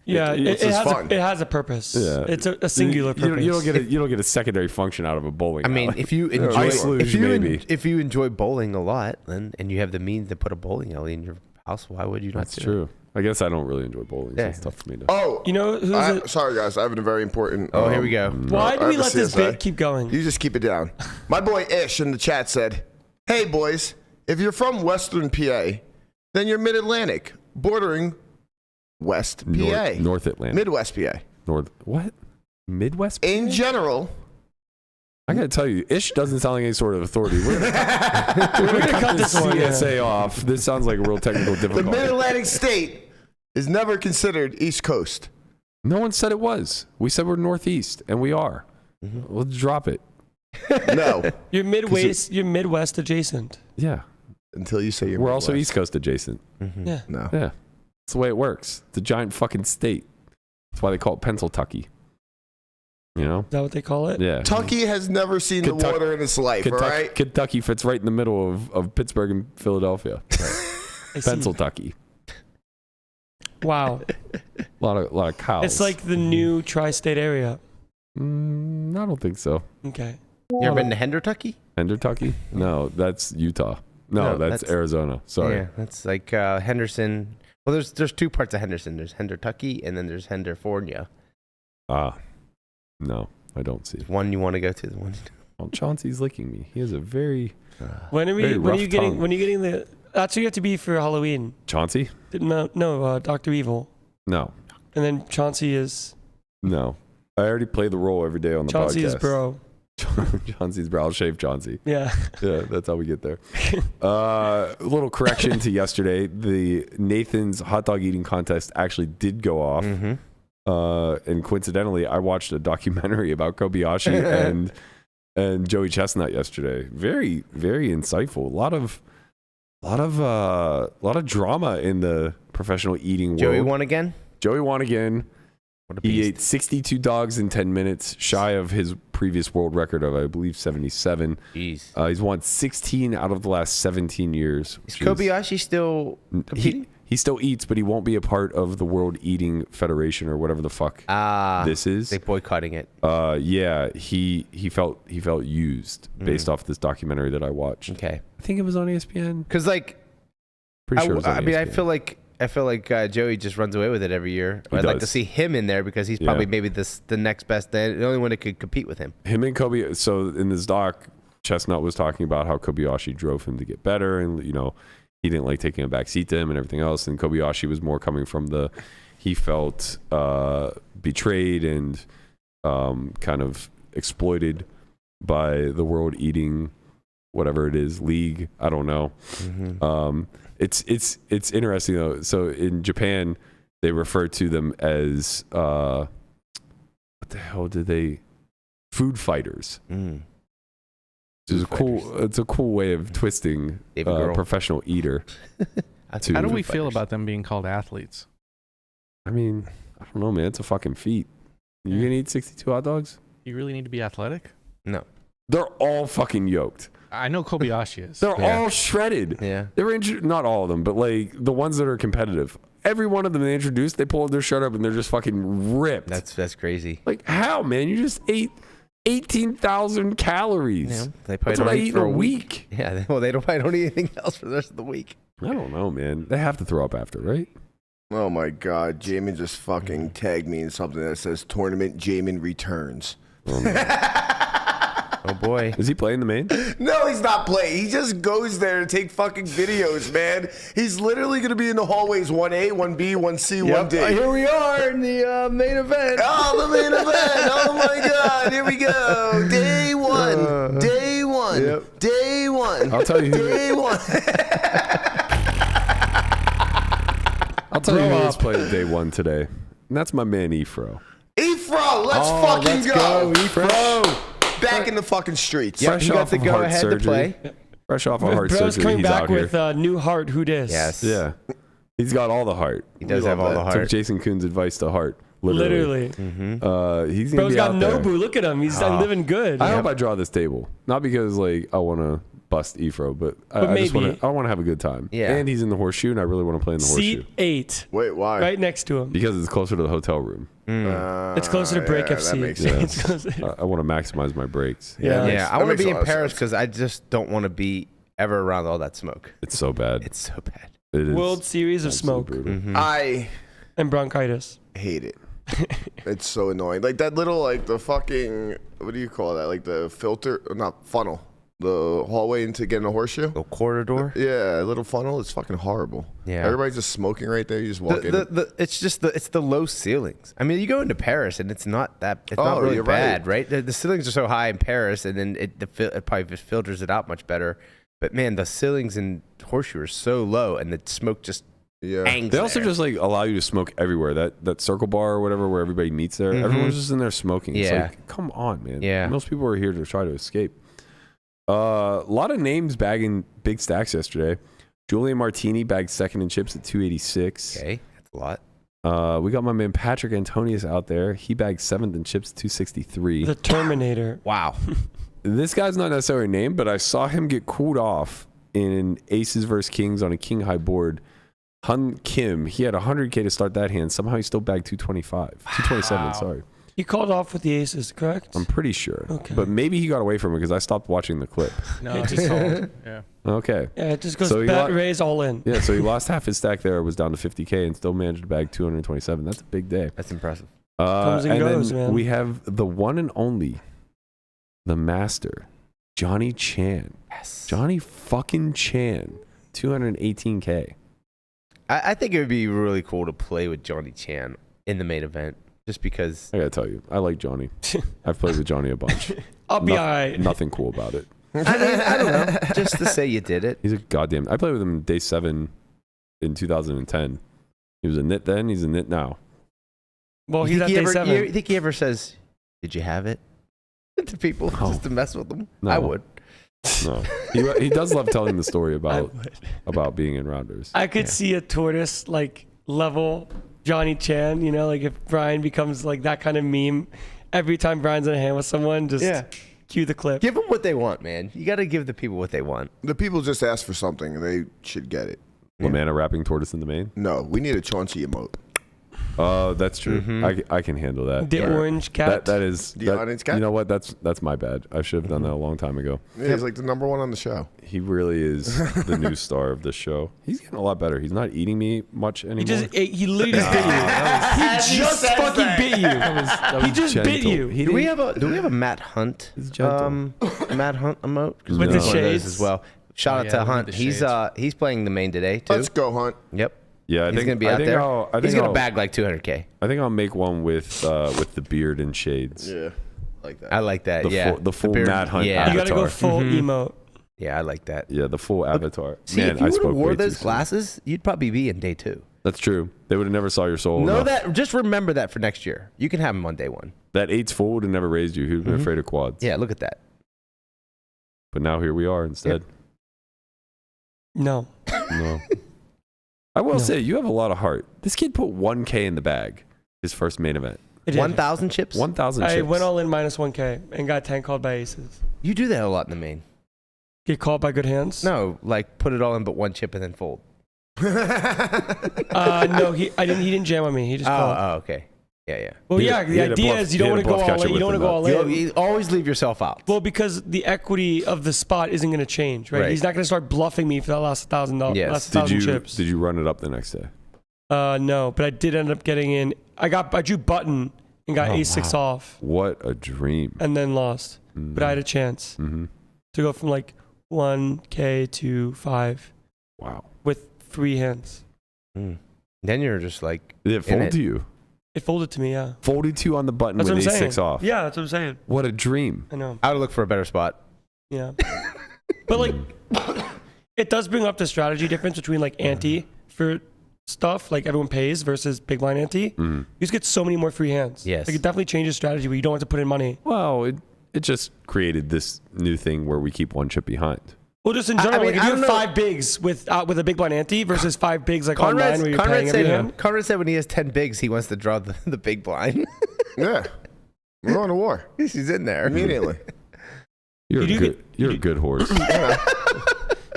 Yeah, It's just fun. it has a purpose. Yeah. It's a singular purpose. You don't get a secondary function out of a bowling. I mean, alley. if you enjoy Ice luge, maybe. if you enjoy bowling a lot, and you have the means to put a bowling alley in your house, why would you not? That's do true. I guess I don't really enjoy bowling. So Yeah. it's tough for me to. Oh, You know who's sorry guys, I have a very important. Oh, here we go. why do I we have a let this CSI. bit keep going? You just keep it down. My boy Ish in the chat said, "Hey boys, if you're from Western PA, then you're Mid-Atlantic, bordering West PA, North Atlantic. Midwest PA. North what? Midwest. In general, I gotta tell you, Ish doesn't sound like any sort of authority. We're gonna cut this one, yeah. CSA off. This sounds like a real technical the difficulty. Mid-Atlantic state is never considered East Coast. No one said it was. We said we're Northeast, and we are. We'll drop it. No, You're Midwest adjacent. Yeah. until you say you're. We're also Midwest. East Coast adjacent. Yeah. No. Yeah. That's the way it works. It's a giant fucking state. That's why they call it Pennsyltucky. You know? Is that what they call it? Yeah. Tucky has never seen the Kentucky- water in its life. Kentucky, All right. Kentucky fits right in the middle of Pittsburgh and Philadelphia. I see. Pennsyltucky. Wow. A lot of cows. It's like the new tri-state area. I don't think so. Okay. You ever been to Hendertucky? Hendertucky? No, that's Utah. No, that's Arizona. Sorry. Yeah, that's like Henderson. Well, there's two parts of Henderson. There's Hendertucky, and then there's Henderfornia. No, I don't see. One you want to go to, the one. Well, Chauncey's licking me. He has a very When are Very rough you tongue. getting the? That's what you have to be for Halloween. Chauncey? No, Dr. Evil, No, and then Chauncey is no. I already play the role every day on the Chauncey podcast. is bro. Chauncey's bro. I'll shave Chauncey. Yeah. Yeah, that's how we get there. A little correction to yesterday. The Nathan's hot dog eating contest actually did go off. And coincidentally, I watched a documentary about Kobayashi and Joey Chestnut yesterday. Very, very insightful. A lot of drama in the professional eating world. Joey won again. Joey won again. What a He beast. ate 62 dogs in 10 minutes, shy of his previous world record of, I believe, 77. Jeez. He's won 16 out of the last 17 years. Is Kobayashi still competing? He still eats, but he won't be a part of the World Eating Federation or whatever the fuck this is. They boycotting it. Yeah, he felt used based off this documentary that I watched. Okay. I think it was on ESPN. Because like, Pretty sure it was on I mean, I ESPN. feel like I feel like Joey just runs away with it every year. I'd like to see him in there because he's probably maybe the next best, the only one that could compete with him. Him and Kobayashi. So in this doc, Chestnut was talking about how Kobayashi drove him to get better, and he didn't like taking a back seat to him and everything else. And Kobayashi was more coming from he felt betrayed and kind of exploited by the world eating whatever it is league. I don't know. Mm-hmm. It's interesting though. So in Japan, they refer to them as what the hell did they? Food fighters. It's a cool way of twisting professional eater. How do we feel about them being called athletes? I mean, I don't know, man. It's a fucking feat. You gonna eat 62 hot dogs? You really need to be athletic? No. They're all fucking yoked. I know Kobayashi is. They're all shredded. Yeah. They're not all of them, but like the ones that are competitive. Every one of them they introduced, they pulled their shirt up and they're just fucking ripped. That's crazy. Like how, man? You just ate 18,000 calories. Yeah, they probably That's what I eat in a week. Yeah, they probably don't eat anything else for the rest of the week. I don't know, man. They have to throw up after, right? Oh my God, Jamin just fucking tagged me in something that says tournament Jamin returns. Oh boy. Is he playing the main? No, he's not playing. He just goes there to take fucking videos, man. He's literally going to be in the hallways 1A, 1B, 1C, 1D. Here we are in the main event. Oh, the main event. Oh my God. Here we go. Day one. Day one. Yep. Day one. I'll tell you who. Day one. I'll tell you who is playing day one today. And that's my man Efro. Efro, let's fucking go. Efro. Back in the fucking streets. Yeah, he got the go ahead to play. Fresh off of heart Bro's surgery, coming he's back out with here. new heart. Who dis? Yes. Yeah. He's got all the heart. He does have all the Took heart. Jason Kuhn's advice to heart. Literally. He's gonna Bro's be got out there. Nobu. Look at him. He's living good. I hope I draw this table. Not because like I want to bust Efro, but I just maybe. want to have a good time. Yeah. And he's in the horseshoe, and I really want to play in the horseshoe. Seat 8. Wait, why? Right next to him. Because it's closer to the hotel room. It's closer to Break FC. That makes Yeah. sense. It's closer. I want to maximize my breaks. Yeah. Yeah, I that want makes to be a lot in of Paris sense. because I just don't want to be ever around all that smoke. It's so bad. It's so bad. It is World Series of absolutely Smoke brutal. I and bronchitis. hate it. It's so annoying. Like that little, like the fucking, what do you call that? Like the filter, not funnel. The hallway into getting a horseshoe. Little corridor. Yeah, a little funnel. It's fucking horrible. Yeah. Everybody's just smoking right there. You just walk in. It's the low ceilings. I mean, you go into Paris and it's not really you're bad, right? The ceilings are so high in Paris, and then it probably just filters it out much better. But man, the ceilings in Horseshoe are so low, and the smoke just hangs They also there. just like allow you to smoke everywhere. That circle bar or whatever where everybody meets there. Everyone's just in there smoking. It's Yeah. like, come on, man. Yeah. Most people are here to try to escape. A lot of names bagging big stacks yesterday. Julian Martini bagged second in chips at 286. Okay, that's a lot. We got my man Patrick Antonius out there. He bagged seventh in chips at 263. The Terminator. Wow. This guy's not necessarily a name, but I saw him get cooled off in Aces versus Kings on a King High board. Hun Kim, he had 100K to start that hand. Somehow he still bagged 227, sorry. He called off with the aces, correct? I'm pretty sure. Okay. But maybe he got away from it because I stopped watching the clip. No, he called. Yeah. Okay. Yeah, it just goes So he bet, lo- raise, all in. Yeah, so he lost half his stack there, was down to 50K, and still managed to bag 227. That's a big day. That's impressive. Comes and goes, then man. we have the one and only, the master, Johnny Chan. Yes. Johnny fucking Chan, 218K. I think it would be really cool to play with Johnny Chan in the main event, just because. I gotta tell you, I like Johnny. I've played with Johnny a bunch. I'll be all right. Nothing cool about it. I don't know. Just to say you did it. He's a goddamn. I played with him day 7 in 2010. He was a nit then. He's a nit now. Well, You he's think at day 7. You think he ever says, "Did you have it?" to people just to mess with them? No. I would. No, he does love telling the story about being in rounders. I could see a tortoise like level Johnny Chan, you know, like if Brian becomes like that kind of meme every time Brian's in a hand with someone, just cue the clip. Give them what they want, man. You got to give the people what they want. The people just ask for something and they should get it. Lamanna rapping tortoise in the main. No, we need a Chauncey emote. That's true. I can handle that. The orange cat. That is the orange cat. You know what? That's my bad. I should have done that a long time ago. Yeah, he's like the number one on the show. He really is the new star of the show. He's getting a lot better. He's not eating me much anymore. He literally just bit you. He just fucking bit you. He just bit you. Do we have a Matt Hunt? Matt Hunt emote with the shades as well. Shout out to Hunt. He's playing the main today too. Let's go, Hunt. Yep. Yeah, he's gonna be out there. He's gonna bag like 200K. I think I'll make one with the beard and shades. Yeah, like that. I like that. The full Matt Hunt. Yeah, avatar. You gotta go full emote. Yeah, I like that. Yeah, the full avatar. See, Man, if you I would have spoke wore way those too glasses, you'd probably be in day 2. That's true. They would have never saw your soul. Know enough. that. Just remember that for next year. You can have him on day 1. That 8's full would have never raised you. He would have been afraid of quads. Yeah, look at that. But now here we are instead. No. I will say, you have a lot of heart. This kid put 1K in the bag, his first main event. 1,000 chips? 1,000 chips. I went all in minus 1K and got 10 called by aces. You do that a lot in the main. Get called by good hands? No, like put it all in but 1 chip and then fold. No, he didn't jam on me. He just called. Oh, okay. Yeah. Well, yeah, the idea is you don't want to go all in. You don't want to go all in. You always leave yourself out. Well, because the equity of the spot isn't going to change, right? He's not going to start bluffing me for that last $1,000. Yes. Last 1,000 chips. Did you run it up the next day? No, but I did end up getting in. I drew button and got ace-6 off. What a dream. And then lost. But I had a chance to go from like 1K to 5. Wow. With 3 hands. Then you're just like. Did it fold to you? It folded to me, yeah. Folded to you on the button that's with ace-6 off. Yeah, that's what I'm saying. What a dream. I know. I would look for a better spot. Yeah. But like, it does bring up the strategy difference between like ante for stuff, like everyone pays versus big blind ante. You just get so many more free hands. Yes. Like it definitely changes strategy where you don't have to put in money. Well, it just created this new thing where we keep 1 chip behind. Well, just in general, like if you have 5 bigs with a big blind ante versus 5 bigs like online where you're paying every hand. Conrad said when he has 10 bigs, he wants to draw the big blind. Yeah. We're going to war. He's in there. Immediately. You're a good horse.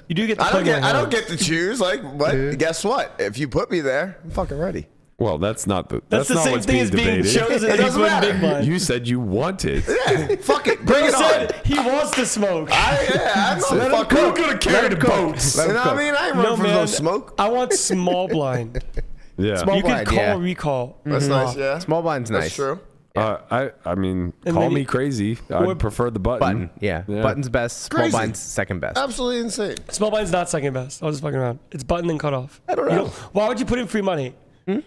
You do get the I don't get to choose. Like, but guess what? If you put me there, I'm fucking ready. Well, that's not the same what's thing being as being debated. chosen. It doesn't matter. Big blind. You said you wanted. Yeah, fuck it. Bring it on. He wants to smoke. I'm not fucking. Who could have carried the boats? You know what I mean? I ain't running from no smoke. I want small blind. Yeah. Small you blind, could call recall. That's nice, yeah. Small blind's nice. That's true. I mean, And call then me crazy. I prefer the button. Yeah. Button's best. Small blind's second best. Absolutely insane. Small blind's not second best. I was just fucking around. It's button and cutoff. I don't know. Why would you put in free money?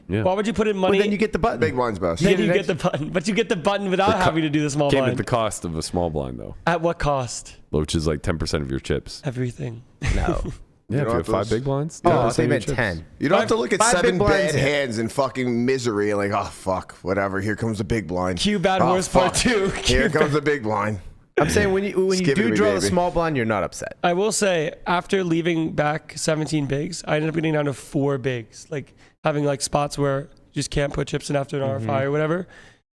Yeah. Why would you put in money? Well, then you get the button. Big blind's best. Then you get the button. But you get the button without having to do the small Came blind. at the cost of a small blind, though. At what cost? Which is like 10% of your chips. Everything. No. Yeah, if you have 5 big blinds. Oh, they 10% meant of your 10. chips. You don't have to look at 7 blinds bad hands in fucking misery and like, oh, fuck, whatever. Here comes the big blind. Cue bad horse part 2. Here comes the big blind. I'm saying when you Skip it to do me, draw the baby. small blind, you're not upset. I will say, after leaving back 17 bigs, I ended up getting down to 4 bigs. Like having like spots where you just can't put chips in after an RFI or whatever.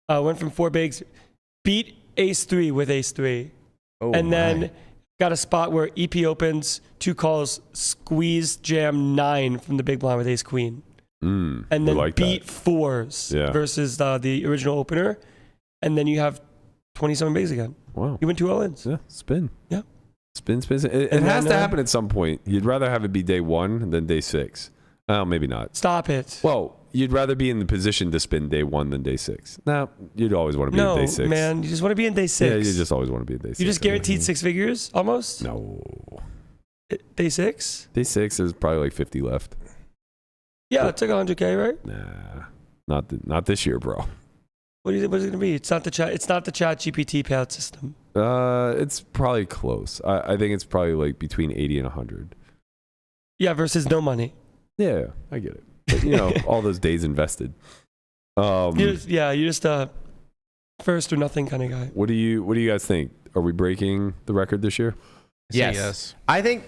Went from 4 bigs, beat ace-3 with ace-3. Oh, and then got a spot where EP opens, 2 calls, squeeze jam 9 from the big blind with ace-queen. And then like beat 4s versus the original opener. And then you have 27 bigs again. Wow. You went 2 all-ins. Yeah, spin. Yeah. Spin. It And has then, to happen at some point. You'd rather have it be day 1 than day 6. Oh, maybe not. Stop it. Well, you'd rather be in the position to spin day 1 than day 6. No, you'd always want to be in day 6. No, man. You just want to be in day 6. Yeah, you just always want to be in day 6. You just guaranteed 6 figures, almost? No. Day 6? Day 6 is probably like 50 left. Yeah, it took 100K, right? Nah, not this year, bro. What is it going to be? It's not the chat GPT payout system. It's probably close. I think it's probably like between 80 and 100. Yeah, versus no money. Yeah, I get it. But, you know, all those days invested. You're just a first or nothing kind of guy. What do you guys think? Are we breaking the record this year? Yes. I think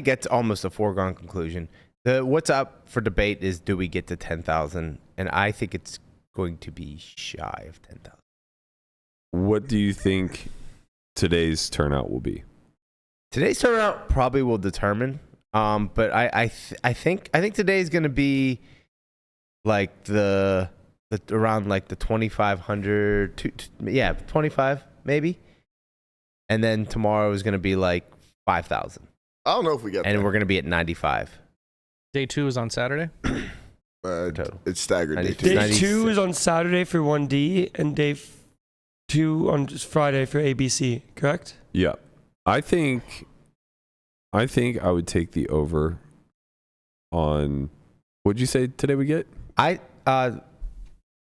that's almost a foregone conclusion. What's up for debate is, do we get to 10,000? And I think it's going to be shy of 10,000. What do you think today's turnout will be? Today's turnout probably will determine. But I think today is going to be like the around like the 2,500, 25 maybe. And then tomorrow is going to be like 5,000. I don't know if we get And there. we're going to be at 95. Day 2 is on Saturday. Total. It's staggered. Day 2. Day 96. 2 is on Saturday for 1D, and day 2 on just Friday for ABC. Correct? Yeah. I think I would take the over on. What'd you say today we get?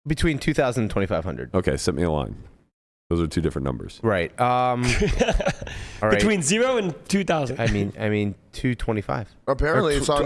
Between 2,000 and 2,500. Okay, set me a line. Those are two different numbers. Right. All right. Between 0 and 2,000. I mean 225. Apparently, it's on.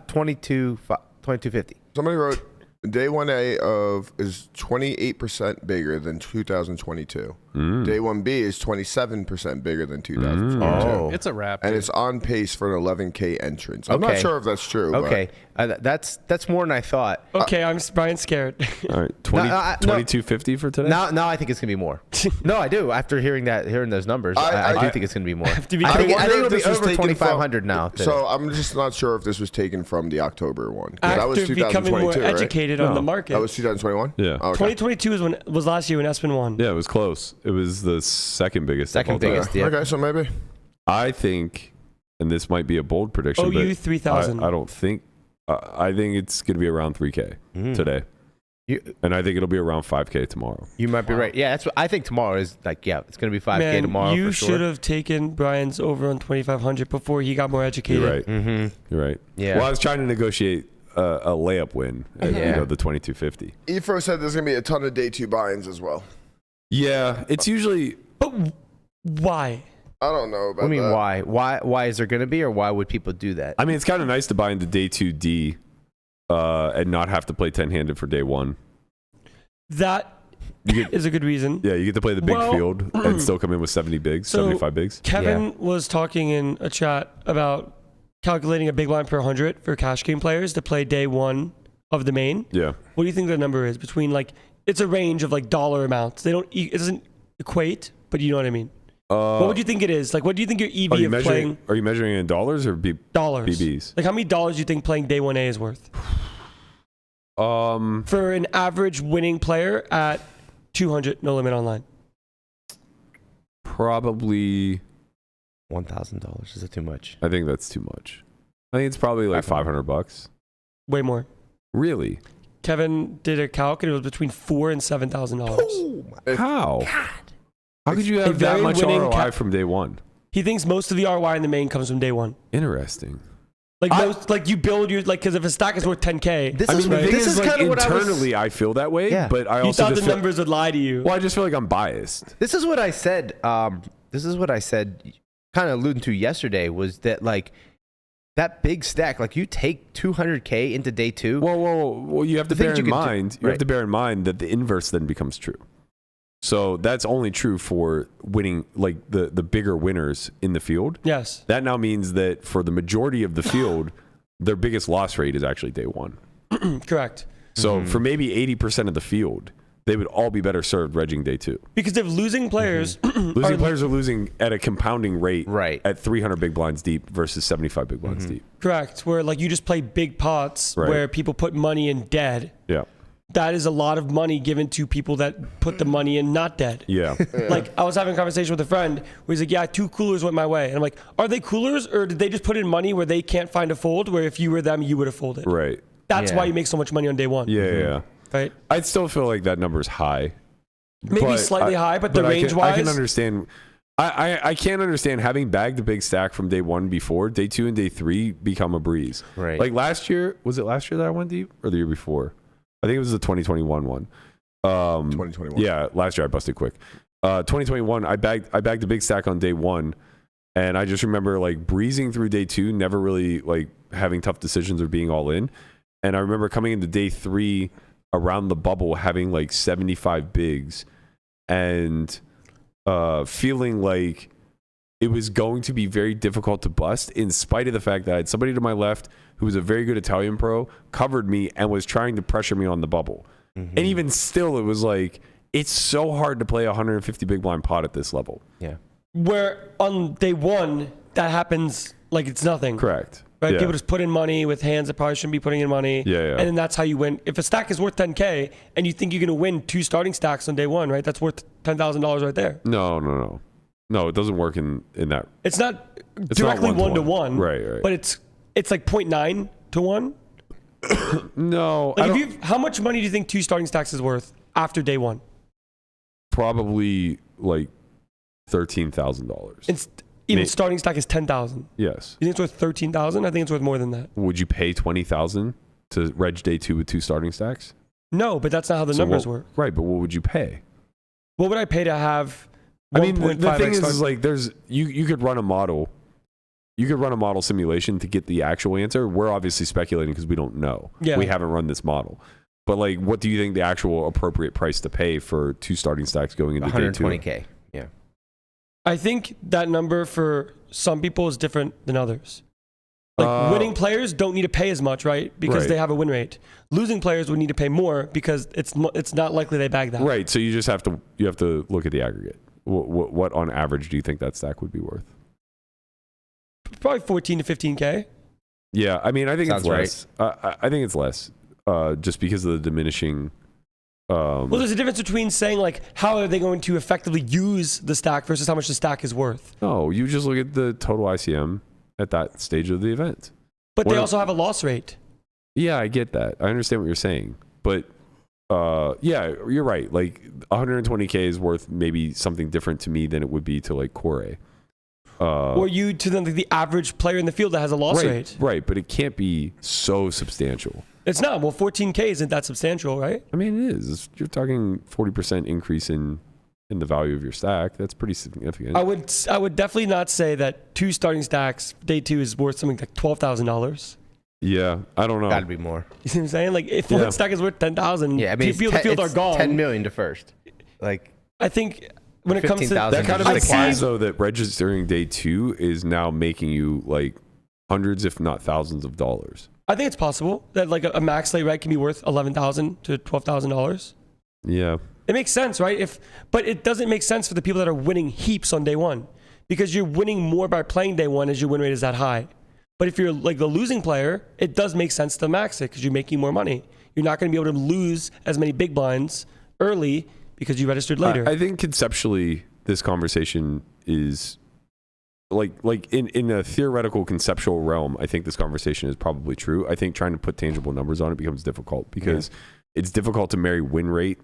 2250. Somebody wrote day 1A is 28% bigger than 2022. Day 1B is 27% bigger than 2022. Oh. It's a wrap. And dude. it's on pace for an 11K entrance. I'm not Okay. sure if that's true. Okay. That's more than I thought. Okay, Brian's scared. All right, 2250 for today. Now I think it's gonna be more. No, I do. After hearing those numbers, I do think it's gonna be more. I think it'll be over 2,500 now. Today. So I'm just not sure if this was taken from the October one. 'Cause that was After becoming more 2022, right? educated on the market. That was 2021? Yeah. Oh, okay. 2022 was last year when Espen won. Yeah, it was close. It was the second biggest. Second of all time. biggest. Yeah. Okay, so maybe. I think, and this might be a bold prediction, OU but 3,000. I don't think. I think it's going to be around 3K today, and I think it'll be around 5K tomorrow. You might be right. Yeah, that's what I think. Tomorrow is like, it's gonna be 5K Man, tomorrow. you for sure. should have taken Brian's over on 2,500 before he got more educated. You're right. Mm-hmm. You're right. Yeah. Well, I was trying to negotiate a layup win. At, the 2250. Efro said there's going to be a ton of day 2 buy-ins as well. Yeah, it's usually. But why? I don't know about I mean, that. why is there gonna be, or why would people do that? I mean, it's kind of nice to buy into day 2D and not have to play 10-handed for day 1. That is a good reason. Yeah, you get to play the big Well, field and still come in with 70 bigs, So, 75 bigs. Kevin was talking in a chat about calculating a big line per 100 for cash game players to play day 1 of the main. Yeah. What do you think the number is between, like, it's a range of like dollar amounts. It doesn't equate, but you know what I mean. What would you think it is? Like, what do you think your EV of playing Are you measuring in dollars or dollars? BBs? Like, how many dollars do you think playing day 1A is worth? For an average winning player at 200 no limit online. Probably $1,000. Is it too much? I think that's too much. I think it's probably like $500. Way more. Really? Kevin did a calc and it was between $4,000 and $7,000. How? How could you have that very much winning ROI from day 1? He thinks most of the ROI in the main comes from day 1. Interesting. Like you build your, like, because if a stack is worth 10K, This I is mean, the thing this is, is like, kind of what internally I feel that way, Yeah. but I you also thought just the numbers would lie to you. well, I just feel like I'm biased. This is what I said. This is what I said. Kind of alluding to yesterday was that, like, that big stack, like, you take 200K into day 2. Well, you have to The bear things in you can do- mind. You have to bear in mind that the inverse then becomes true. So that's only true for winning, like the bigger winners in the field. Yes. That now means that for the majority of the field, their biggest loss rate is actually day 1. Correct. So for maybe 80% of the field, they would all be better served regging day 2. Because if losing players Losing players are losing at a compounding rate Right. at 300 big blinds deep versus 75 big blinds deep. correct, where like you just play big pots Right. where people put money in dead. Yeah. That is a lot of money given to people that put the money in not dead. Yeah. Like, I was having a conversation with a friend where he's like, yeah, 2 coolers went my way. And I'm like, are they coolers or did they just put in money where they can't find a fold where if you were them, you would have folded? Right. That's Yeah. why you make so much money on day 1. Yeah. Right? I'd still feel like that number's high. Maybe slightly high, but the I range-wise. can understand. I can't understand having bagged a big stack from day 1 before. Day 2 and day 3 become a breeze. Right. Like last year, was it last year that I went deep or the year before? I think it was the 2021 one. 2021. Yeah, last year I busted quick. 2021, I bagged a big stack on day 1, and I just remember like breezing through day 2, never really like having tough decisions or being all in. And I remember coming into day 3 around the bubble having like 75 bigs and feeling like it was going to be very difficult to bust in spite of the fact that I had somebody to my left who was a very good Italian pro, covered me and was trying to pressure me on the bubble. And even still, it was like, it's so hard to play a 150 big blind pot at this level. Yeah. Where on day 1, that happens like it's nothing. Correct. right? Yeah. People just put in money with hands that probably shouldn't be putting in money. Yeah. And then that's how you win. If a stack is worth 10K and you think you're going to win 2 starting stacks on day 1, right? That's worth $10,000 right there. No, it doesn't work in that. It's not It's directly not 1-to-1. Right. But it's like 0.9 to 1. No. Like how much money do you think 2 starting stacks is worth after day 1? Probably like $13,000. It's even starting stack is 10,000. Yes. You think it's worth 13,000? I think it's worth more than that. Would you pay $20,000 to reg day 2 with 2 starting stacks? No, but that's not how the numbers work. Right, but what would you pay? What would I pay to have? I mean, the 1.5x thing is like you could run a model. You could run a model simulation to get the actual answer. We're obviously speculating because we don't know. Yeah. We haven't run this model. But like, what do you think the actual appropriate price to pay for 2 starting stacks going into day 2? 120K. Yeah. I think that number for some people is different than others. Like winning players don't need to pay as much, right? Because they have a win rate. Losing players would need to pay more because it's not likely they bag that. Right. So you just have to look at the aggregate. What on average do you think that stack would be worth? Probably 14 to 15K. Yeah, I mean, I think Sounds it's less. I think it's less, just because of the diminishing. Well, there's a difference between saying like how are they going to effectively use the stack versus how much the stack is worth. No, you just look at the total ICM at that stage of the event. But they also have a loss rate. Yeah, I get that. I understand what you're saying, but yeah, you're right. Like 120K is worth maybe something different to me than it would be to like Corey. Or you to the average player in the field that has a loss rate. Right, but it can't be so substantial. It's not. Well, 14K isn't that substantial, right? I mean, it is. You're talking 40% increase in the value of your stack. That's pretty significant. I would definitely not say that 2 starting stacks day 2 is worth something like $12,000. Yeah, I don't know. Got to be more. You see what I'm saying? Like if one stack is worth 10,000, Yeah, I mean, people in the field are gone. 10 million to first. Like, I think when it comes to 15,000 that kind of I implies see- though that registering day 2 is now making you like hundreds, if not thousands of dollars. I think it's possible that like a max lay reg can be worth $11,000 to $12,000. Yeah. It makes sense, right? But it doesn't make sense for the people that are winning heaps on day 1 because you're winning more by playing day 1 as your win rate is that high. But if you're like the losing player, it does make sense to max it because you're making more money. You're not going to be able to lose as many big blinds early because you registered later. I think conceptually this conversation is like in a theoretical conceptual realm, I think this conversation is probably true. I think trying to put tangible numbers on it becomes difficult because it's difficult to marry win rate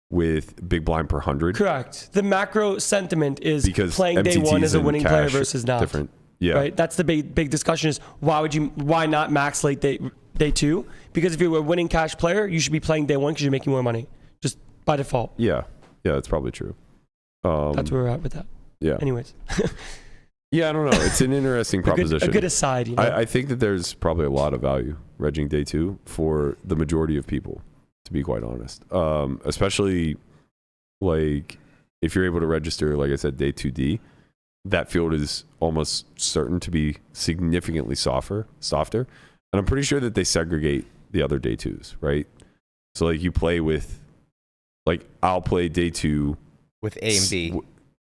with big blind per 100. Correct. The macro sentiment is Because playing day 1 as a MTTs winning and player cash versus not. different. Yeah. Right. That's the big discussion is why not max late day 2? Because if you're a winning cash player, you should be playing day 1 because you're making more money just by default. Yeah, that's probably true. That's where we're at with that. Yeah. Anyways. Yeah, I don't know. It's an interesting proposition. A good aside. You know? I think that there's probably a lot of value regging day 2 for the majority of people, to be quite honest. Especially like if you're able to register, like I said, day 2D, that field is almost certain to be significantly softer. And I'm pretty sure that they segregate the other day 2s, right? So like you play with, like I'll play day 2 with A and B.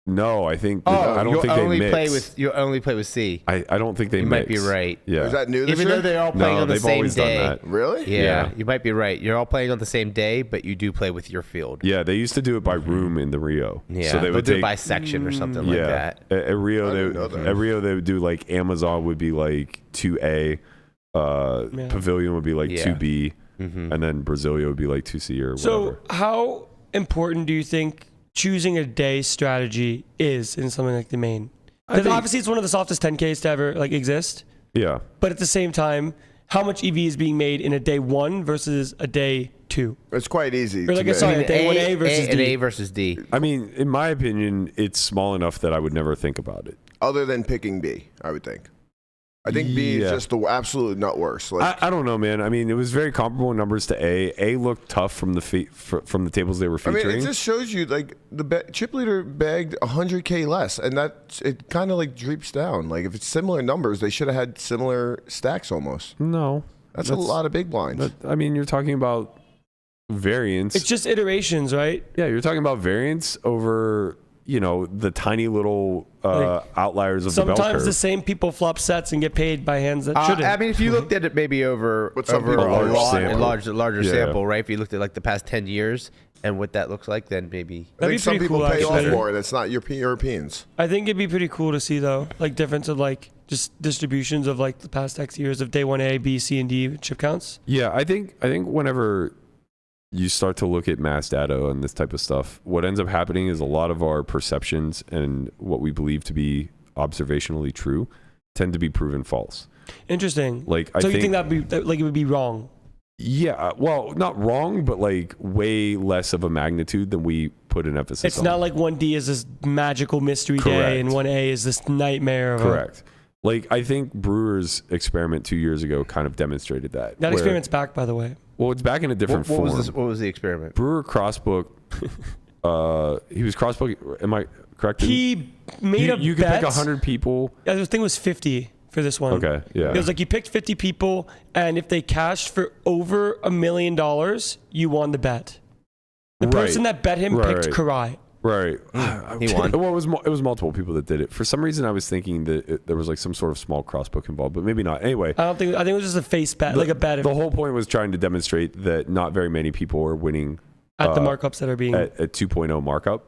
No, I think I don't think they mix. You only play with C. I don't think they You mix. might be right. Yeah. Is that new this Even year? though they're all playing No, on the they've same always done day. that. Really? Yeah, you might be right. You're all playing on the same day, but you do play with your field. Yeah, they used to do it by room in the Rio. Yeah, so they would do it take, by section or something like that. At Rio, I didn't know that. they would do like Amazon would be like 2A, Pavilion would be like 2B, and then Brasilia would be like 2C or whatever. So how important do you think choosing a day strategy is in something like the main? Because obviously it's one of the softest 10Ks to ever like exist. Yeah. But at the same time, how much EV is being made in a day 1 versus a day 2? It's quite easy. Or like to a sorry, make. a day 1A versus D. An A versus D. I mean, in my opinion, it's small enough that I would never think about it. Other than picking B, I would think. I think B is just the absolute nut worst. Like, I don't know, man. I mean, it was very comparable in numbers to A. A looked tough from the from the tables they were featuring. I mean, it just shows you like the chip leader bagged 100K less, and that it kind of like droops down. Like if it's similar numbers, they should have had similar stacks almost. No, that's a lot of big blinds. I mean, you're talking about variance. It's just iterations, right? Yeah, you're talking about variance over the tiny little outliers of the bell curve. Sometimes the same people flop sets and get paid by hands that shouldn't. I mean, if you looked at it maybe over a larger sample, right? If you looked at like the past 10 years and what that looks like, then maybe. I think some people pay off for it. It's not Europeans. I think it'd be pretty cool to see though, like difference of like just distributions of like the past X years of day 1A, B, C, and D chip counts. Yeah, I think whenever you start to look at mass data and this type of stuff, what ends up happening is a lot of our perceptions and what we believe to be observationally true tend to be proven false. Interesting. Like, you think it would be wrong? Yeah, well, not wrong, but like way less of a magnitude than we put an emphasis on. It's not like 1D is this magical mystery day and 1A is this nightmare. Correct. Like, I think Brewer's experiment 2 years ago kind of demonstrated that. That experiment's back, by the way. Well, it's back in a different form. What was the experiment? Brewer crossbook. He was crossbook. Am I correct? He made a bet. You could pick 100 people. I think it was 50 for this one. Okay, yeah. It was like you picked 50 people, and if they cashed for over $1 million, you won the bet. The person that bet him picked Karai. Right. He won. Well, it was multiple people that did it. For some reason, I was thinking that there was like some sort of small crossbook involved, but maybe not. Anyway. I think it was just a face bet, like a bet. The whole point was trying to demonstrate that not very many people are winning at the markups that are being at 2.0 markup.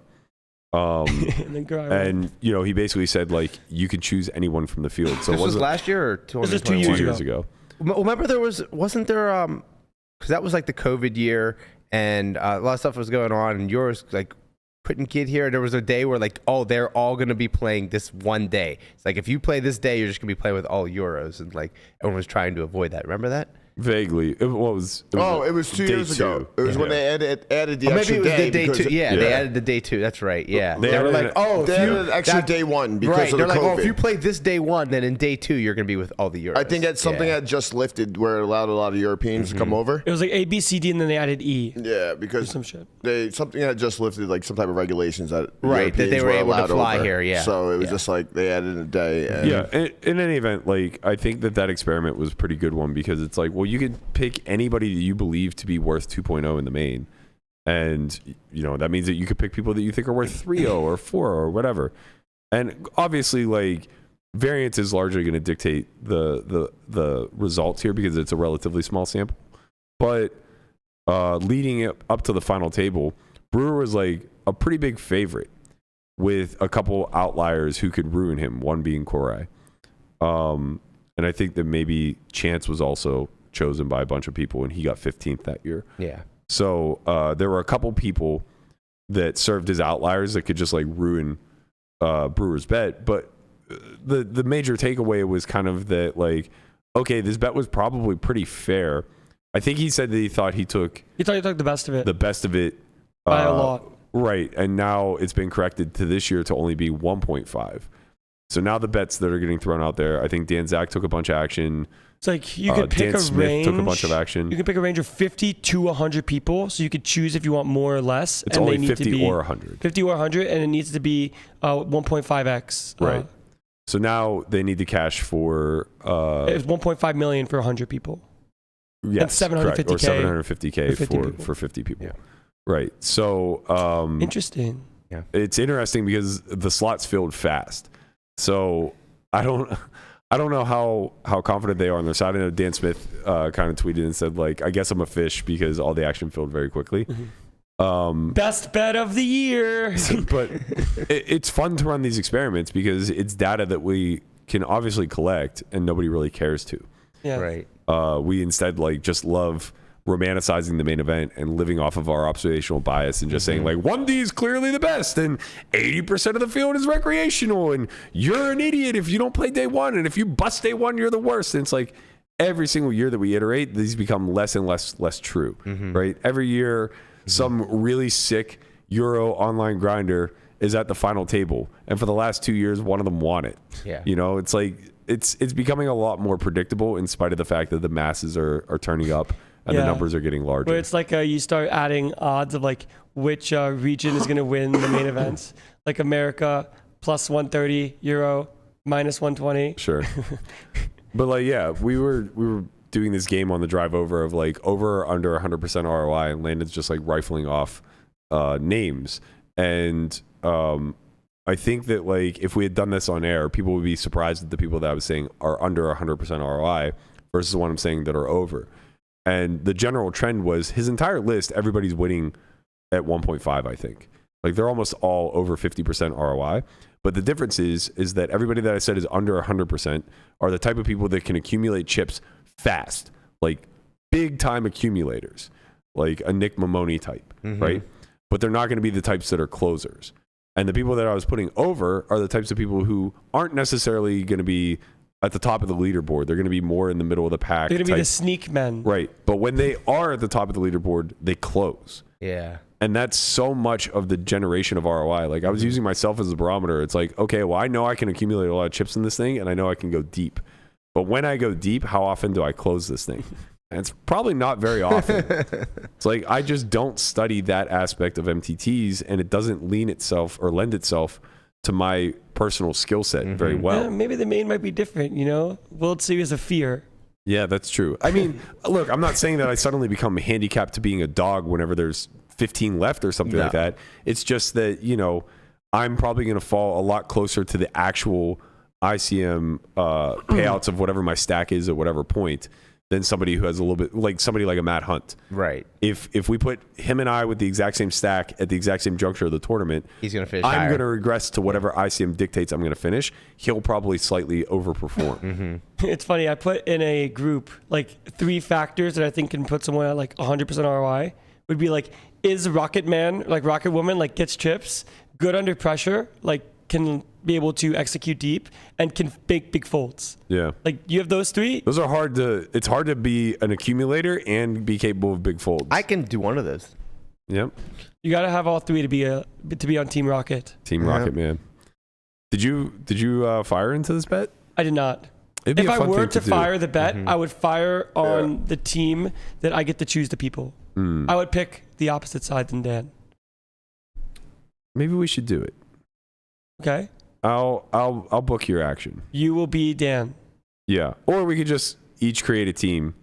And he basically said like you could choose anyone from the field. So this was last year or 2 years ago. Remember wasn't there because that was like the COVID year and a lot of stuff was going on and yours like couldn't get here. There was a day where like, they're all going to be playing this one day. It's like, if you play this day, you're just going to be playing with all Euros. And like, everyone was trying to avoid that. Remember that? Vaguely. It was 2 years ago. It was when they added the extra maybe it was day. The day two. Yeah, they added the day two. That's right. Yeah. They were like, they added an extra day one because of the they're COVID. like, if you play this day one, then in day two, you're going to be with all the Euros. I think that's something that just lifted where it allowed a lot of Europeans to come over. It was like A, B, C, D, and then they added E. Yeah, because some shit. Something that just lifted like some type of regulations that that they were able to fly over. here. Yeah. So it was just like they added a day. And in any event, like I think that experiment was a pretty good one because it's like, well, you could pick anybody that you believe to be worth 2.0 in the main, and that means that you could pick people that you think are worth 3.0 or 4 or whatever. And obviously, like variance is largely going to dictate the results here because it's a relatively small sample. But leading up to the final table, Brewer was like a pretty big favorite with a couple outliers who could ruin him, one being Korai. And I think that maybe Chance was also chosen by a bunch of people and he got 15th that year. Yeah. So there were a couple people that served as outliers that could just like ruin Brewer's bet. But the major takeaway was kind of that like, okay, this bet was probably pretty fair. I think he said that he thought he took the best of it. The best of it. By a lot. Right. And now it's been corrected to this year to only be 1.5. So now the bets that are getting thrown out there, I think Dan Zach took a bunch of action. It's like you could pick Dan a Smith range. took a bunch of action. You can pick a range of 50 to 100 people, so you could choose if you want more or less. It's and only they need 50 to be or 100. 50 or 100, and it needs to be 1.5x. Right. So now they need to cash for it's 1.5 million for 100 people. Yes, and 750K or 750K for 50 people. Yeah. Right. So interesting. Yeah. It's interesting because the slots filled fast. So I don't know how confident they are on their side. I know Dan Smith kind of tweeted and said like, I guess I'm a fish because all the action filled very quickly. Mm-hmm. Best bet of the year. But it's fun to run these experiments because it's data that we can obviously collect and nobody really cares to. Yeah. Right. We instead like just love romanticizing the main event and living off of our observational bias and just saying like 1D is clearly the best and 80% of the field is recreational and you're an idiot if you don't play day one and if you bust day one you're the worst. And it's like every single year that we iterate, these become less and less true. Right? Every year some really sick Euro online grinder is at the final table, and for the last 2 years one of them won it. Yeah. It's like it's becoming a lot more predictable in spite of the fact that the masses are turning up and the numbers are getting larger. Where it's like you start adding odds of like which region is going to win the main events. Like America plus 130, Euro minus 120. Sure. But like, yeah, we were doing this game on the drive over of like over or under 100% ROI, and Landon's just like rifling off names. And I think that like if we had done this on air, people would be surprised at the people that I was saying are under 100% ROI versus the one I'm saying that are over. And the general trend was his entire list, everybody's winning at 1.5, I think. Like they're almost all over 50% ROI. But the difference is that everybody that I said is under 100% are the type of people that can accumulate chips fast, like big time accumulators, like a Nick Mamoni type, right? But they're not going to be the types that are closers. And the people that I was putting over are the types of people who aren't necessarily going to be at the top of the leaderboard. They're going to be more in the middle of the pack. They're going to be the sneak men. Right. But when they are at the top of the leaderboard, they close. Yeah. And that's so much of the generation of ROI. Like I was using myself as a barometer. It's like, okay, well, I know I can accumulate a lot of chips in this thing and I know I can go deep. But when I go deep, how often do I close this thing? And it's probably not very often. It's like I just don't study that aspect of MTTs, and it doesn't lend itself to my personal skill set very well. Yeah, maybe the main might be different, you know? World Series of Fear. Yeah, that's true. I mean, look, I'm not saying that I suddenly become handicapped to being a dog whenever there's 15 left or something like that. It's just that, you know, I'm probably going to fall a lot closer to the actual ICM payouts of whatever my stack is at whatever point than somebody who has a little bit, like somebody like a Matt Hunt. Right. If we put him and I with the exact same stack at the exact same juncture of the tournament, he's going to finish I'm going to regress to whatever ICM dictates I'm going to finish. He'll probably slightly overperform. It's funny. I put in a group like 3 factors that I think can put someone at like 100% ROI. Would be like, is Rocket Man, like Rocket Woman, like gets chips, good under pressure, like can be able to execute deep, and can make big folds. Yeah. Like you have those 3. Those are hard to, it's hard to be an accumulator and be capable of big folds. I can do one of those. Yep. You got to have all 3 to be on Team Rocket. Team Rocket Man. Did you fire into this bet? I did not. It'd be if a I fun were thing to do. fire the bet, I would fire on the team that I get to choose the people. I would pick the opposite side than Dan. Maybe we should do it. Okay. I'll book your action. You will be Dan. Yeah. Or we could just each create a team.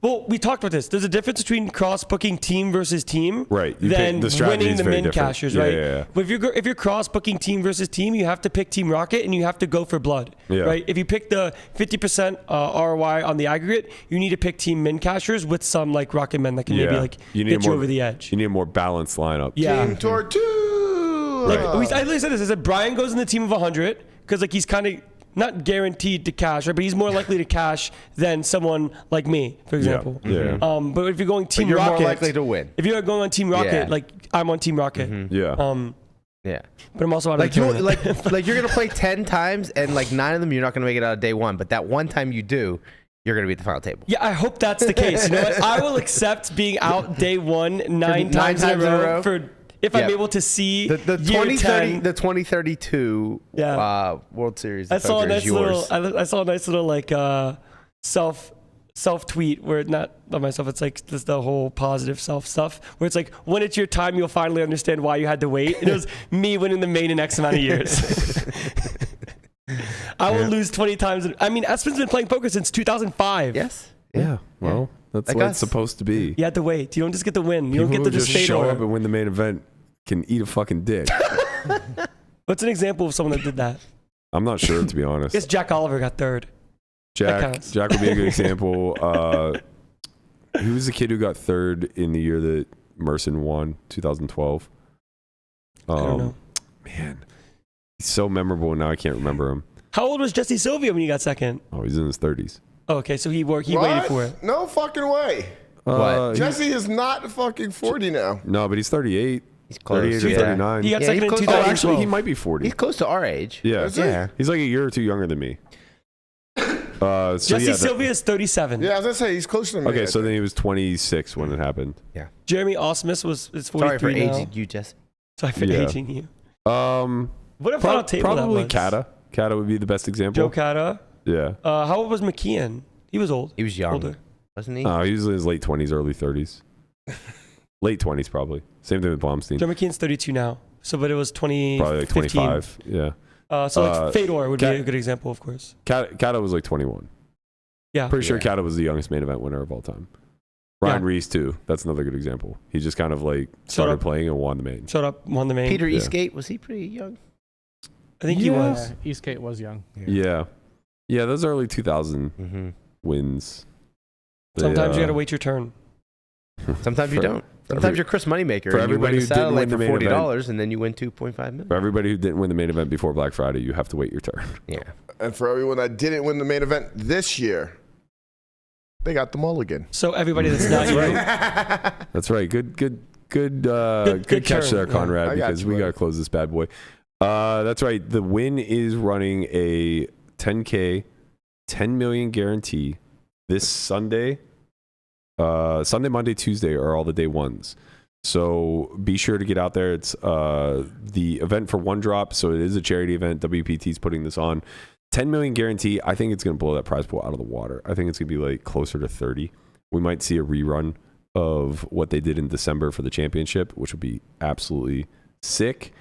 Well, we talked about this. There's a difference between cross-booking team versus team, right? Than the strategy winning is the very min different. cashers, Yeah, right? yeah. But if you're cross-booking team versus team, you have to pick Team Rocket and you have to go for blood, right? If you pick the 50% ROI on the aggregate, you need to pick Team min cashers with some like Rocket Men that can maybe like get you over the edge. You need a more balanced lineup. Yeah. Team Tortue. Like I literally said this. I said Brian goes in the team of 100 because like he's kind of not guaranteed to cash, right? But he's more likely to cash than someone like me, for example. Yeah. But if you're going Team you're Rocket, more likely to win. If you're going on Team Rocket, Yeah. like I'm on Team Rocket. Yeah. Yeah. But I'm also out of Like the you tournament. like you're gonna play 10 times and like 9 of them you're not gonna make it out of day 1, but that one time you do, you're gonna be at the final table. Yeah, I hope that's the case. You know what? I will accept being out day 1 9 times in a row for if I'm able to see the year 2030 10. the 2032 World Series. I saw a nice is yours. little. I saw a nice little like self tweet where not myself. It's like just the whole positive self stuff where it's like when it's your time, you'll finally understand why you had to wait. And it was me winning the main in X amount of years. I will lose 20 times. I mean, Espen's been playing poker since 2005. Yes. Yeah. Well, that's Like what us. it's supposed to be. You had to wait. You don't just get to win. You People don't get to who just stay show there. up and win the main event can eat a fucking dick. What's an example of someone that did that? I'm not sure, to be honest. I guess Jack Oliver got 3rd. That counts. Jack would be a good example. Who was the kid who got 3rd in the year that Merson won, 2012? I don't know. Man, he's so memorable, and now I can't remember him. How old was Jesse Sylvia when you got 2nd? Oh, he's in his 30s. Oh, okay, so he waited for it. No fucking way. What? Jesse is not fucking 40 now. No, but he's 38. He's close. 38 or Yeah. 39. He got Yeah, 2nd he's in close to 2012. Actually, he might be 40. He's close to our age. Yeah. Is he? Yeah. He's like a year or two younger than me. So Jesse yeah, Sylvia is 37. Yeah, I was gonna say he's closer to me. Okay, I so think. then he was 26 when it happened. Jeremy Osmus is 43 Sorry for now. aging you, Jesse. Sorry for Yeah. aging you. Probably What a final table that was. Kata. Kata would be the best example. Joe Kata. Yeah. How old was McKeon? He was old. He was young, Older. wasn't he? He was in his late 20s, early 30s. Late 20s, probably. Same thing with Blomstein. Joe McKeon's 32 now. So, but it was 20. Probably like 25. Yeah. So like Fedor would be a good example, of course. Kata was like 21. Yeah. Pretty sure Kata was the youngest main event winner of all time. Ryan Reese, too. That's another good example. He just kind of like started playing and won the main. Showed up, won the main. Peter Yeah. Eastgate, was he pretty young? I think he was. Yeah, Eastgate was young. Yeah. Those early 2000 wins. Sometimes you gotta wait your turn. Sometimes you don't. Sometimes you're Chris Moneymaker. For and you everybody win a who didn't win satellite the for main $40, and then you win $2.5 million. For everybody who didn't win the main event before Black Friday, you have to wait your turn. Yeah. And for everyone that didn't win the main event this year, they got the mulligan. So everybody that's not you. That's right. Good catch turn. there, Conrad, I got because you, we buddy. got to close this bad boy. That's right. The Wynn is running a 10K, 10 million guarantee this Sunday. Sunday, Monday, Tuesday are all the day ones. So be sure to get out there. It's the event for One Drop, so it is a charity event. WPT is putting this on. 10 million guarantee. I think it's going to blow that prize pool out of the water. I think it's going to be like closer to 30. We might see a rerun of what they did in December for the championship, which would be absolutely sick.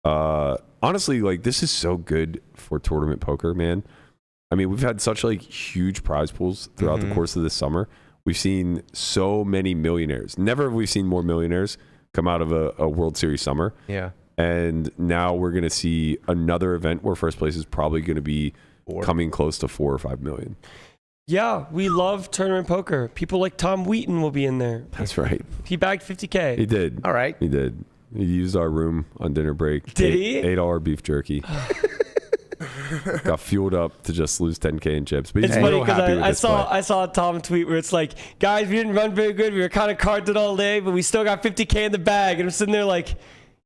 Honestly, like, this is so good for tournament poker, man. I mean, we've had such like huge prize pools throughout the course of this summer. We've seen so many millionaires. Never have we seen more millionaires come out of a World Series summer. Yeah. And now we're going to see another event where first place is probably going to be coming close to 4 or 5 million. Yeah, we love tournament poker. People like Tom Wheaton will be in there. That's right. He bagged $50K. He did. All right. He did. He used our room on dinner break. Did he? Ate all our beef jerky. Got fueled up to just lose 10K in chips. But he's It's funny real happy with because this play. I saw a Tom tweet where it's like, guys, we didn't run very good. We were kind of carded all day, but we still got $50K in the bag. And I'm sitting there like,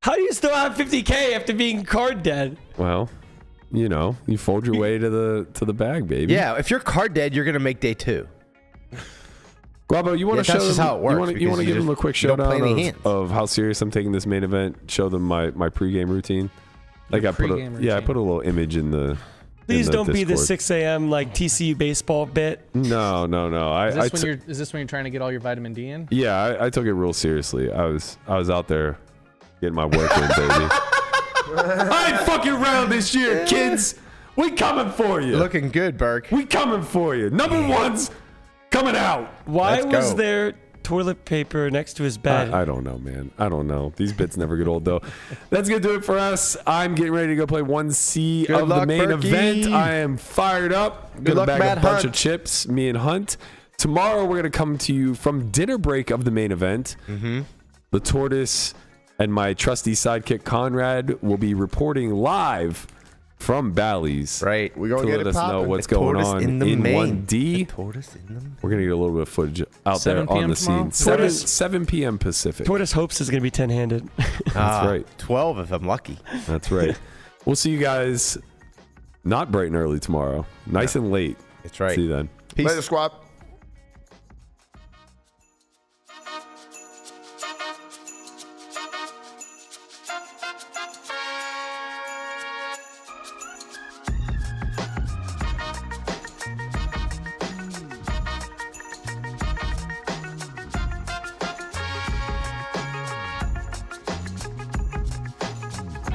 how do you still have $50K after being card dead? Well, you know, you fold your way to the bag, baby. Yeah, if you're card dead, you're going to make day 2. Guabo, you want to show that's just them, how it works, you want to because give them a quick you don't play showdown any hands. of how serious I'm taking this main event? Show them my pregame routine. Like I put a little image in the. Please don't be the Discord. 6 a.m. like TCU baseball bit. No. Is this when you're trying to get all your vitamin D in? Yeah, I took it real seriously. I was out there getting my work in, baby. I ain't fucking around this year, kids. We coming for you. Looking good, Berk. We coming for you. Number one's coming out. Why Let's was go. there toilet paper next to his bed? I don't know, man. I don't know. These bits never get old, though. That's going to do it for us. I'm getting ready to go play 1C Good of luck, the main Berkey. event. I am fired up. Good Gonna luck, bag Matt a bunch Hunt. of chips, me and Hunt. Tomorrow, we're going to come to you from dinner break of the main event. The Tortoise and my trusty sidekick, Conrad, will be reporting live from Bally's. Right. We're To going to let get it us know popping. what's The going tortoise on in the in main. 1D. Tortoise in the We're going to get a little bit of footage out 7 there on p.m. the tomorrow? scene. 7 p.m. Pacific. Tortoise hopes is going to be 10-handed. That's right. 12 if I'm lucky. That's right. We'll see you guys not bright and early tomorrow. Nice and late. That's right. See you then. Peace. Later, squad.